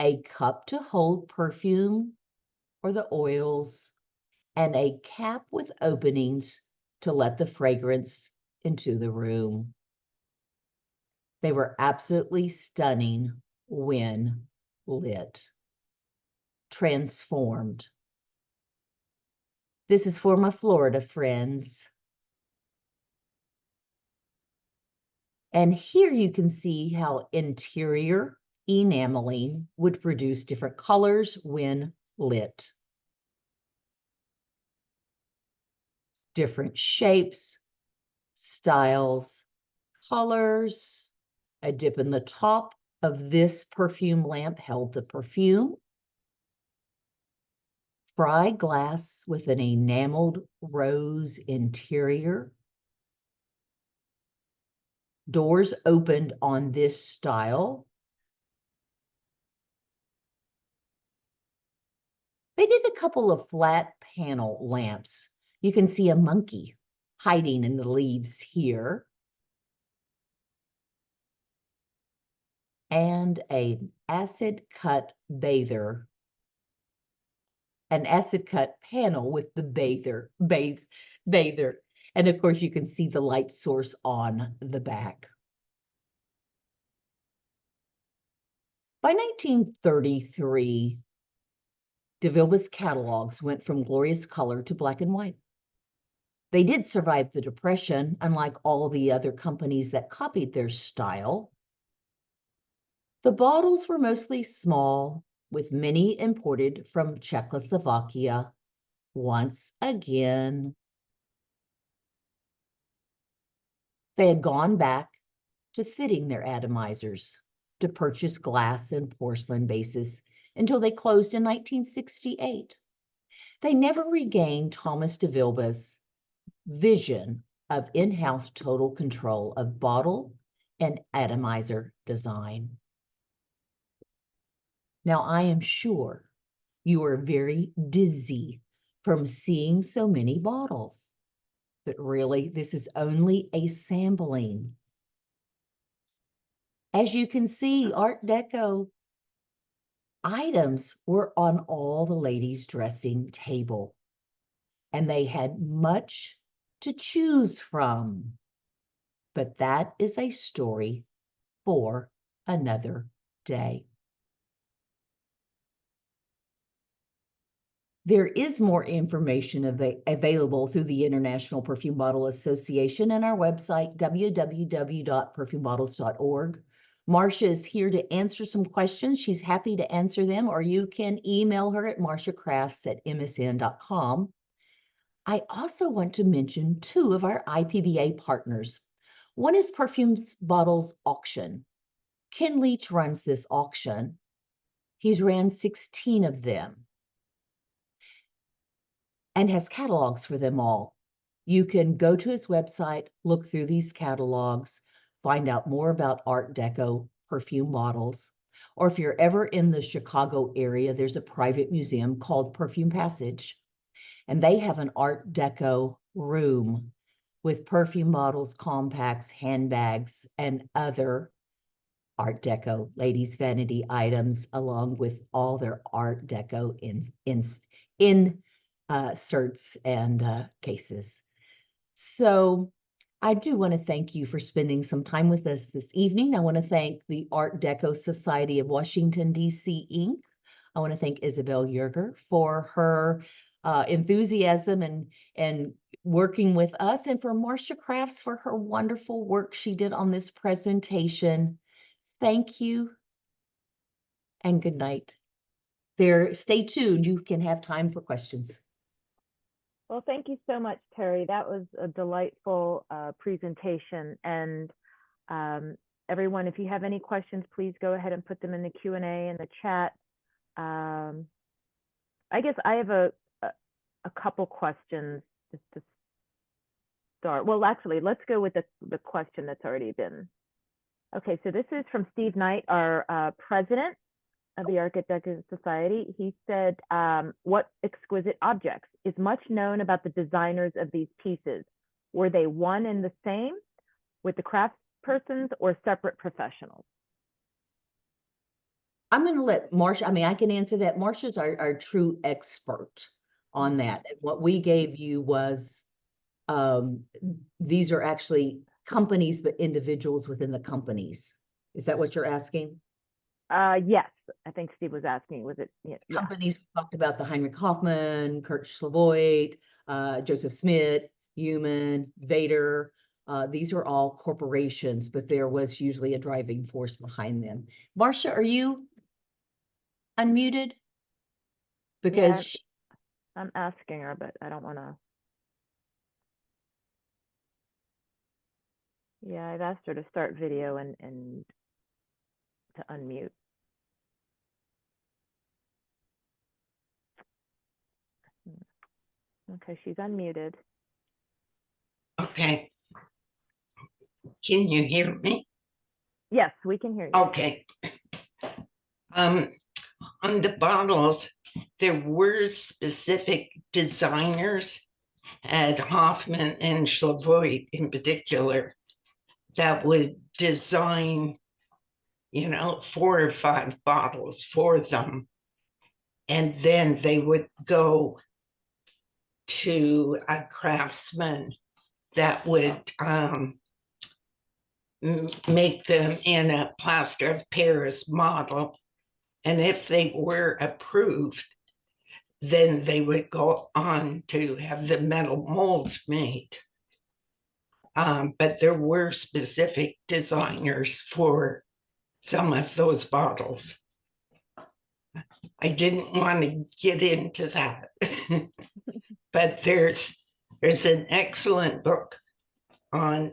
S2: a cup to hold perfume or the oils, and a cap with openings to let the fragrance into the room. They were absolutely stunning when lit. Transformed. This is for my Florida friends. And here you can see how interior enameling would produce different colors when lit. Different shapes, styles, colors. A dip in the top of this perfume lamp held the perfume. Fry glass with an enameled rose interior. Doors opened on this style. They did a couple of flat panel lamps. You can see a monkey hiding in the leaves here. And an acid cut bather. An acid cut panel with the bather. And of course, you can see the light source on the back. By 1933, DeVilbiss catalogs went from glorious color to black and white. They did survive the Depression, unlike all the other companies that copied their style. The bottles were mostly small, with many imported from Czechoslovakia. Once again, they had gone back to fitting their atomizers to purchase glass and porcelain bases until they closed in 1968. They never regained Thomas DeVilbiss' vision of in-house total control of bottle and atomizer design. Now, I am sure you are very dizzy from seeing so many bottles, but really, this is only a sampling. As you can see, Art Deco items were on all the ladies' dressing table, and they had much to choose from. But that is a story for another day. There is more information available through the International Perfume Bottle Association and our website, www.perfumebottles.org. Marcia is here to answer some questions. She's happy to answer them, or you can email her at marciacrafts@msn.com. I also want to mention two of our IPBA partners. One is Perfumes Bottles Auction. Ken Leach runs this auction. He's ran 16 of them and has catalogs for them all. You can go to his website, look through these catalogs, find out more about Art Deco perfume bottles. Or if you're ever in the Chicago area, there's a private museum called Perfume Passage, and they have an Art Deco room with perfume bottles, compacts, handbags, and other Art Deco ladies' vanity items, along with all their Art Deco inserts and cases. So I do want to thank you for spending some time with us this evening. I want to thank the Art Deco Society of Washington, D.C., Inc. I want to thank Isabel Yerger for her enthusiasm and working with us, and for Marcia Crafts for her wonderful work she did on this presentation. thank you, and good night. Stay tuned. You can have time for questions.
S1: Well, thank you so much, Terry. That was a delightful presentation. And everyone, if you have any questions, please go ahead and put them in the Q&A in the chat. I guess I have a couple questions just to start. Well, actually, let's go with the question that's already been. Okay, so this is from Steve Knight, our president of the Architectural Society. He said, what exquisite objects is much known about the designers of these pieces? Were they one and the same with the craftspersons or separate professionals?
S2: I'm going to let Marcia, I can answer that. Marcia's our true expert on that. And what we gave you was, these are actually companies, but individuals within the companies. Is that what you're asking?
S1: Yes, I think Steve was asking, was it? Yeah.
S2: Companies, we talked about the Heinrich Hoffman, Kurt Schlavoit, Joseph Smith, Human, Vader. These are all corporations, but there was usually a driving force behind them. Marcia, are you unmuted? Because
S1: yeah, I'm asking her, but I don't want to. Yeah, I've asked her to start video and to unmute. Okay, she's unmuted.
S3: Okay. Can you hear me?
S1: Yes, we can hear you.
S3: Okay. On the bottles, there were specific designers at Hoffman and Schlavoit in particular that would design, 4 or 5 bottles for them. And then they would go to a craftsman that would make them in a plaster of Paris model. And if they were approved, then they would go on to have the metal molds made. But there were specific designers for some of those bottles. I didn't want to get into that, but there's an excellent book on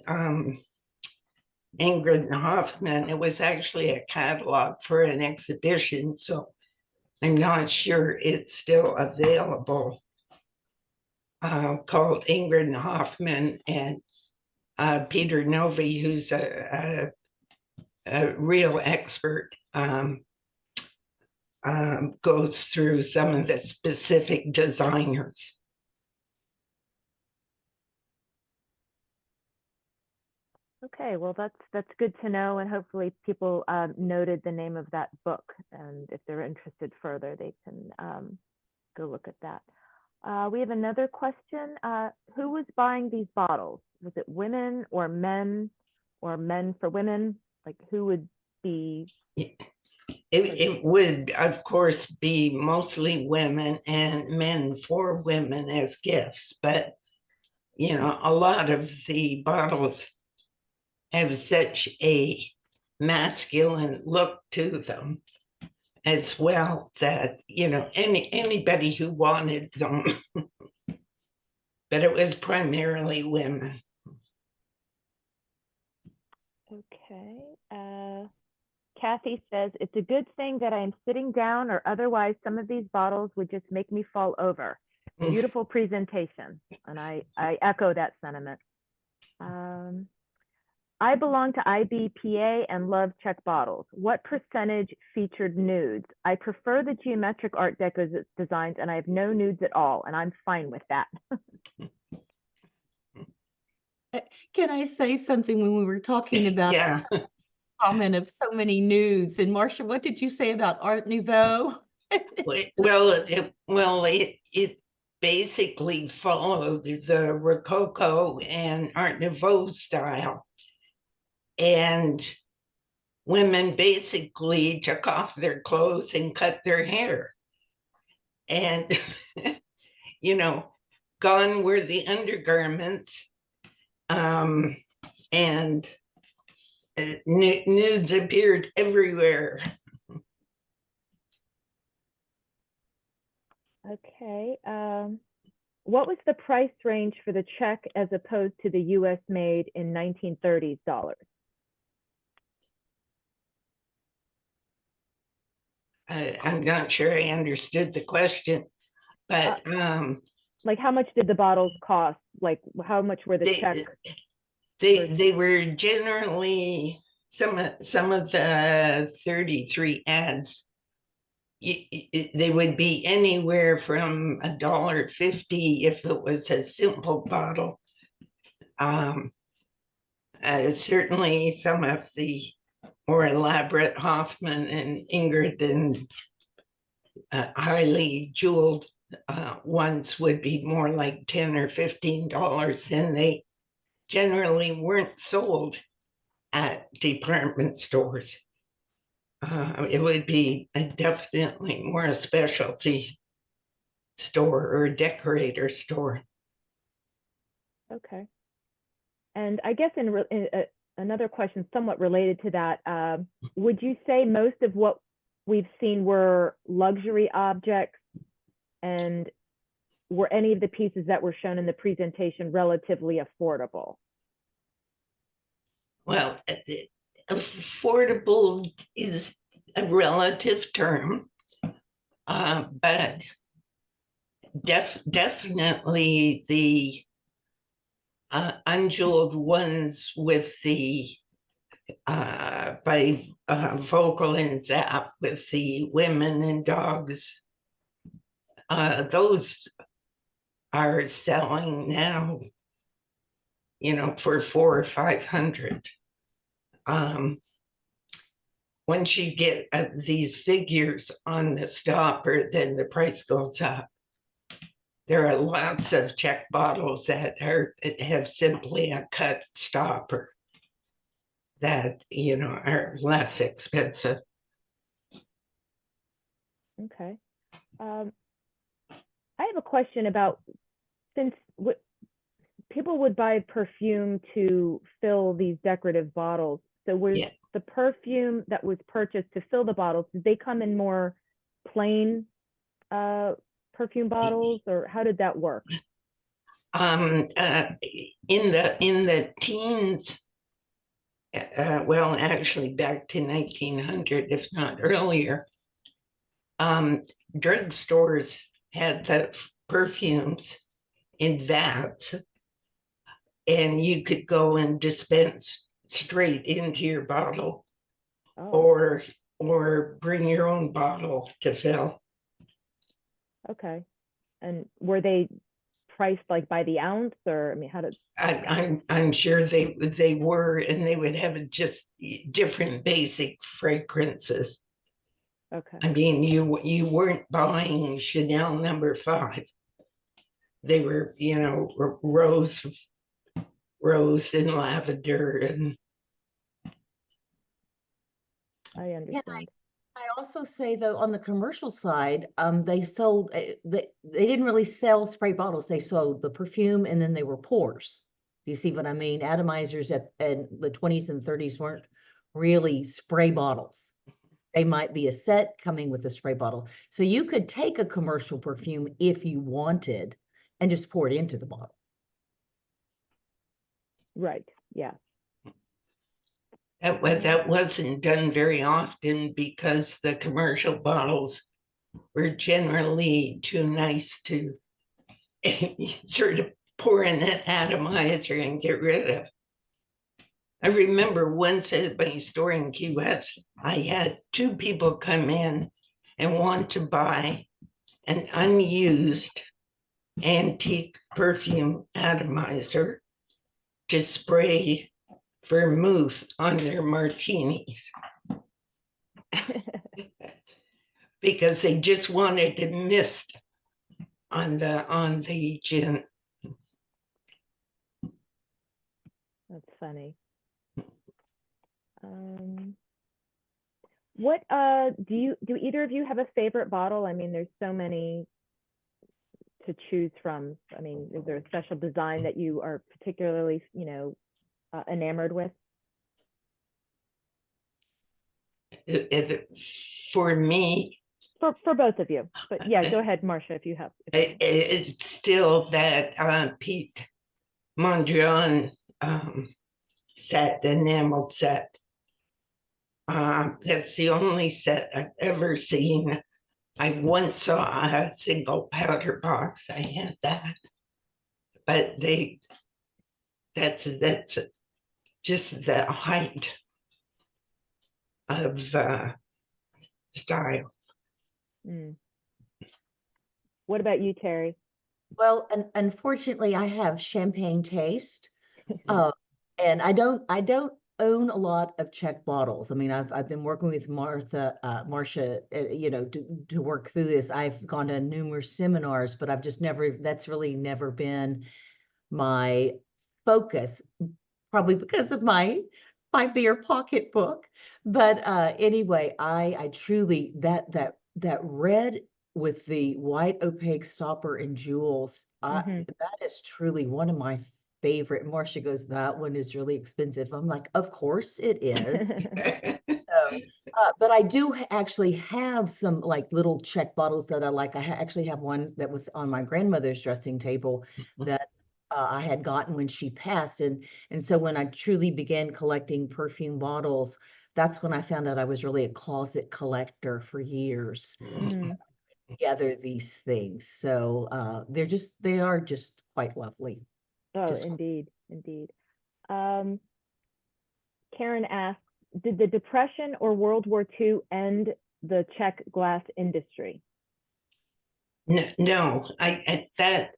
S3: Ingrid Hoffman. It was actually a catalog for an exhibition, so I'm not sure it's still available, called Ingrid Hoffman, and Peter Novi, who's a real expert, goes through some of the specific designers.
S1: Okay, well, that's good to know, and hopefully people noted the name of that book, and if they're interested further, they can go look at that. We have another question. Who was buying these bottles? Was it women or men for women? Like, who would be?
S3: It would, of course, be mostly women and men for women as gifts, but a lot of the bottles have such a masculine look to them as well that anybody who wanted them, but it was primarily women.
S1: Okay. Kathy says, it's a good thing that I am sitting down, or otherwise some of these bottles would just make me fall over. Beautiful presentation. And I echo that sentiment. I belong to IBPA and love Czech bottles. What percentage featured nudes? I prefer the geometric Art Deco designs, and I have no nudes at all, and I'm fine with that.
S2: Can I say something? When we were talking about
S3: yeah.
S2: comment of so many nudes, and Marcia, what did you say about Art Nouveau?
S3: It basically followed the Rococo and Art Nouveau style. And women basically took off their clothes and cut their hair. And, gone were the undergarments. And nudes appeared everywhere.
S1: Okay. What was the price range for the Czech as opposed to the US made in 1930s dollars?
S3: I'm not sure I understood the question, but
S1: Like how much did the bottles cost? Like how much were the Czech?
S3: they were generally some of the 33 ads. They would be anywhere from $1.50 if it was a simple bottle. Certainly some of the more elaborate Hoffman and Ingrid and highly jeweled ones would be more like $10 or $15, and they generally weren't sold at department stores. It would be definitely more a specialty store or a decorator store.
S1: Okay. And I guess in another question somewhat related to that, would you say most of what we've seen were luxury objects, and were any of the pieces that were shown in the presentation relatively affordable?
S3: Well, affordable is a relative term, but definitely the unjeweled ones with the by Vogel and Zapp with the women and dogs, those are selling now, for 400 or 500. Once you get these figures on the stopper, then the price goes up. There are lots of Czech bottles that have simply a cut stopper that are less expensive.
S1: Okay. I have a question about, since people would buy perfume to fill these decorative bottles. So was the perfume that was purchased to fill the bottles, did they come in more plain perfume bottles, or how did that work?
S3: In the teens, well, actually back to 1900, if not earlier, drugstores had the perfumes in vats, and you could go and dispense straight into your bottle, or bring your own bottle to fill.
S1: Okay. And were they priced like by the ounce, or I mean, how did
S3: I'm sure they were, and they would have just different basic fragrances.
S1: Okay.
S3: I mean, you weren't buying Chanel No. 5. They were, rose and lavender, and
S1: I understand.
S2: I also say though, on the commercial side, they sold, they didn't really sell spray bottles. They sold the perfume, and then they were pours. Do you see what I mean? Atomizers at the 20s and 30s weren't really spray bottles. They might be a set coming with a spray bottle. So you could take a commercial perfume if you wanted and just pour it into the bottle.
S1: Right. Yeah.
S3: That wasn't done very often because the commercial bottles were generally too nice to sort of pour in an atomizer and get rid of. I remember once at my store in Key West, I had 2 people come in and want to buy an unused antique perfume atomizer to spray vermouth on their martinis. Because they just wanted to mist on the gin.
S1: That's funny. What do either of you have a favorite bottle? I mean, there's so many to choose from. I mean, is there a special design that you are particularly, enamored with?
S3: for me,
S1: For both of you, but yeah, go ahead, Marcia, if you have.
S3: it's still that Pete Mondrian set, the enameled set. That's the only set I've ever seen. I once saw a single powder box. I had that, but that's just the height of style.
S1: Mm. What about you, Terry?
S2: Well, and unfortunately, I have champagne taste, and I don't own a lot of Czech bottles. I mean, I've been working with Marcia, you know, to work through this. I've gone to numerous seminars, but I've just never. That's really never been my focus, probably because of my beer pocketbook. But anyway, I truly that red with the white opaque stopper and jewels,
S1: Mhm.
S2: that is truly one of my favorite. Marcia goes, that one is really expensive. I'm like, of course it is. So, but I do actually have some like little Czech bottles that I like. I actually have one that was on my grandmother's dressing table that I had gotten when she passed, and so when I truly began collecting perfume bottles, that's when I found out I was really a closet collector for years.
S1: Mm.
S2: Together these things, so they are just quite lovely.
S1: Oh,
S2: Just
S1: indeed, indeed. Um, Karen asks, did the Depression or World War II end the Czech glass industry?
S3: No, that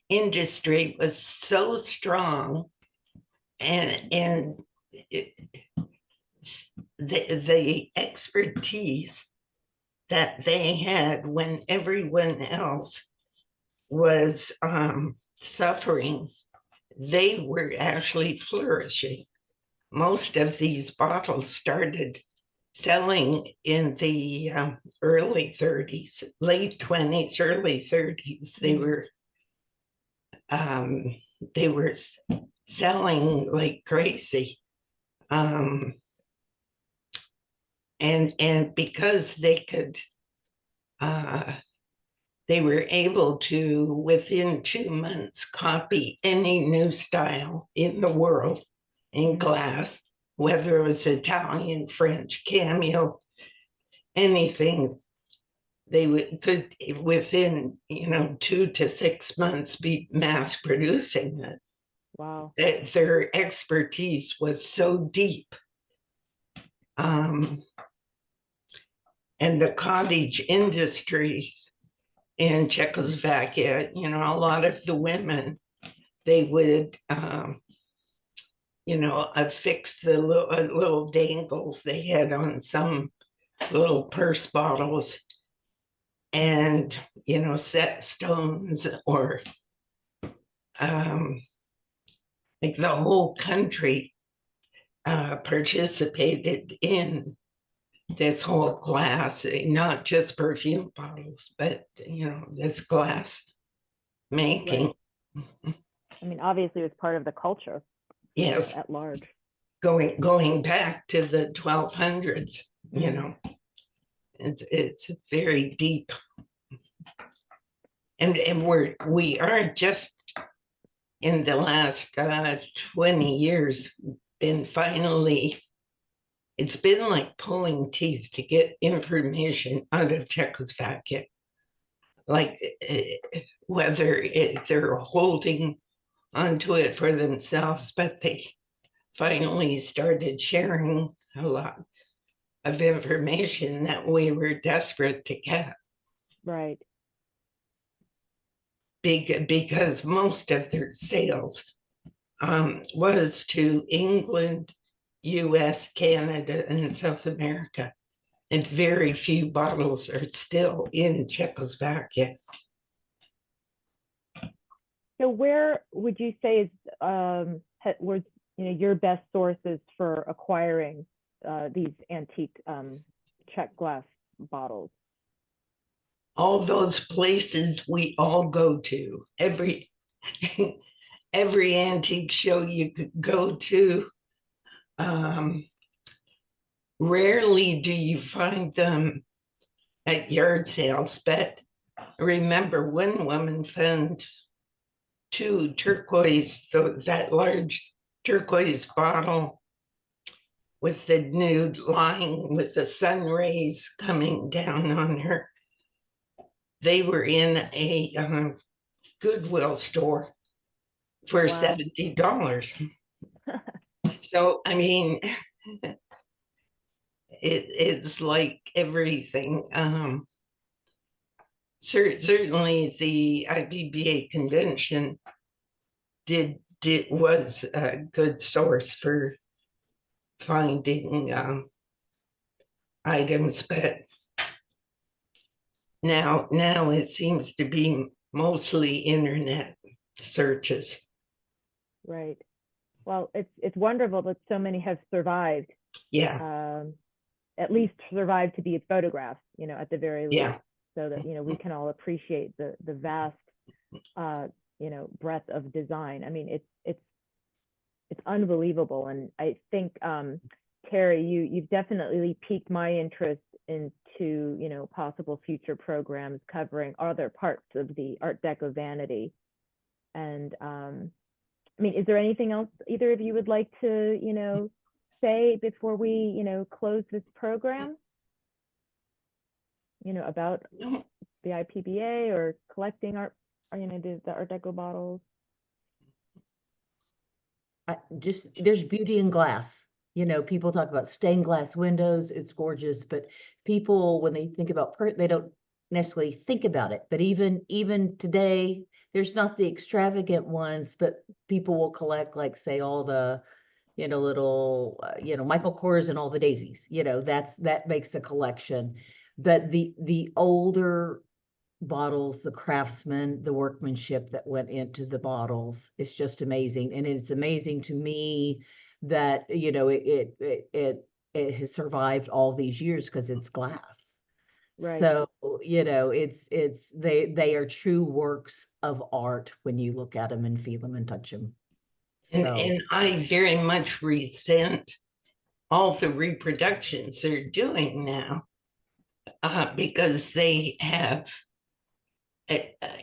S3: industry was so strong, and the expertise that they had when everyone else was suffering, they were actually flourishing. Most of these bottles started selling in the early 30s, late 20s, early 30s. They were selling like crazy. And because they were able to, within 2 months, copy any new style in the world in glass, whether it was Italian, French, cameo, anything. They could, within 2 to 6 months, be mass producing it.
S1: Wow.
S3: Their expertise was so deep. And the cottage industries in Czechoslovakia, a lot of the women, they would, affix the little dangles they had on some little purse bottles, and, set stones, or like the whole country participated in this whole glass, not just perfume bottles, but this glass making.
S1: Right. I mean, obviously, it was part of the culture.
S3: Yes,
S1: at large.
S3: Going back to the 1200s, it's very deep, and we aren't just in the last 20 years been finally. It's been like pulling teeth to get information out of Czechoslovakia, like whether they're holding onto it for themselves, but they finally started sharing a lot of information that we were desperate to get.
S1: Right.
S3: Because most of their sales was to England, US, Canada, and South America. And very few bottles are still in Czechoslovakia.
S1: So where would you say is were your best sources for acquiring these antique Czech glass bottles?
S3: All those places we all go to, every antique show you could go to, rarely do you find them at yard sales, but I remember one woman found two turquoise, that large turquoise bottle with the nude lying with the sun rays coming down on her. They were in a Goodwill store for
S1: Wow.
S3: $70. So, I mean, it's like everything. Certainly the IPBA convention was a good source for finding items, but now it seems to be mostly internet searches.
S1: Right. Well, it's wonderful that so many have survived,
S3: Yeah,
S1: at least survived to be photographed, at the very least,
S3: yeah,
S1: so that, we can all appreciate the vast, breadth of design. I mean, it's unbelievable. And I think, Terry, you've definitely piqued my interest into, possible future programs covering other parts of the Art Deco vanity. And I mean, is there anything else either of you would like to, say before we, close this program? About
S3: no,
S1: the IPBA or collecting art, or, the Art Deco bottles?
S2: There's beauty in glass. People talk about stained glass windows, it's gorgeous, but people, when they think about they don't necessarily think about it. But even today, there's not the extravagant ones, but people will collect, like, say, all the, little, Michael Kors and all the daisies, that makes a collection. But the older bottles, the craftsman, the workmanship that went into the bottles, it's just amazing. And it's amazing to me that, it has survived all these years because it's glass.
S1: Right.
S2: So, they are true works of art when you look at them and feel them and touch them.
S3: and I very much resent all the reproductions they're doing now, because they have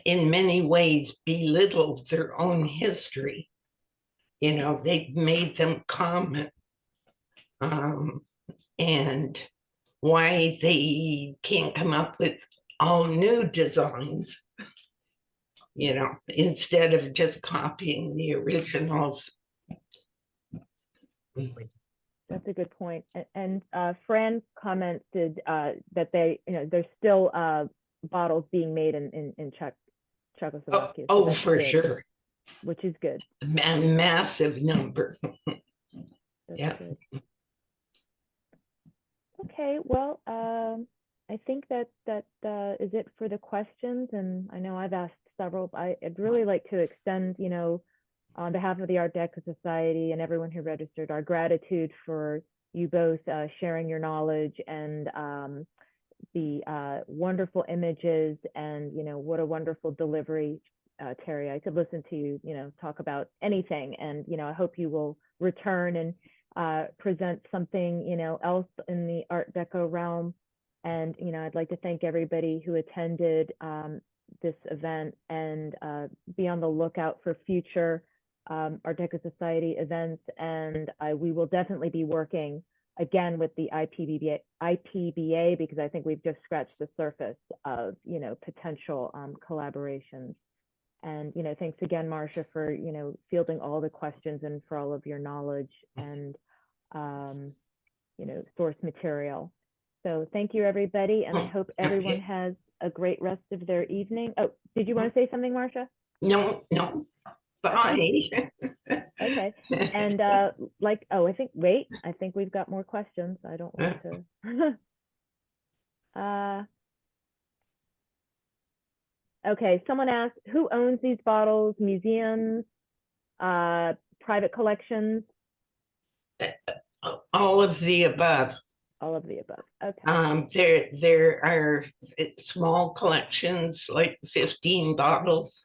S3: in many ways belittled their own history. They've made them common, and why they can't come up with all new designs, instead of just copying the originals.
S1: That's a good point. And Fran commented that there's still bottles being made in Czechoslovakia. So that's
S3: For
S1: good,
S3: sure.
S1: which is good.
S3: A massive number.
S1: That's
S3: Yeah.
S1: good. Okay, well, I think that is it for the questions. And I know I've asked several. I'd really like to extend, on behalf of the Art Deco Society and everyone who registered, our gratitude for you both sharing your knowledge and the wonderful images, and what a wonderful delivery, Terry. I could listen to you, talk about anything, and I hope you will return and present something else in the Art Deco realm. And I'd like to thank everybody who attended this event, and be on the lookout for future Art Deco Society events. And we will definitely be working again with the IPBA, because I think we've just scratched the surface of potential collaborations. And thanks again, Marcia, for fielding all the questions and for all of your knowledge and source material. So thank you, everybody, and I hope everyone has a great rest of their evening. Oh, did you want to say something, Marcia?
S3: No. Bye.
S1: Okay. And I think we've got more questions. I don't want to. Okay, someone asked, who owns these bottles? Museums, private collections?
S3: All of the above.
S1: All of the above. Okay.
S3: There are small collections, like 15 bottles,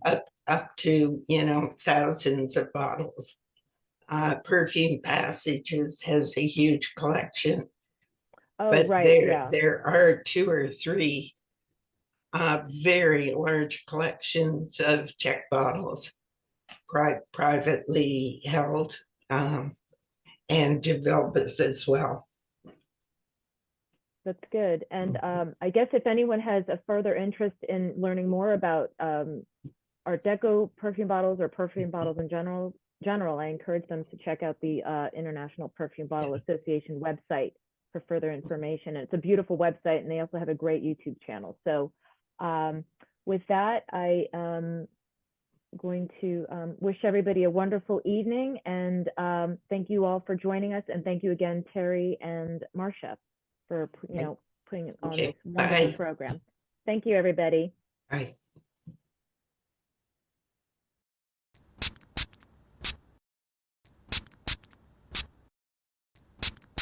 S3: up to thousands of bottles. Perfume Passages has a huge collection,
S1: Oh,
S3: but
S1: right,
S3: there
S1: yeah.
S3: there are 2 or 3 very large collections of Czech bottles, privately held, and Developers as well.
S1: That's good. And I guess if anyone has a further interest in learning more about Art Deco perfume bottles or perfume bottles in general, I encourage them to check out the International Perfume Bottle Association website for further information. And it's a beautiful website, and they also have a great YouTube channel. So with that, I am going to wish everybody a wonderful evening, and thank you all for joining us. And thank you again, Terry and Marcia, for putting on
S3: Okay,
S1: this wonderful
S3: bye.
S1: program. Thank you, everybody.
S3: Bye.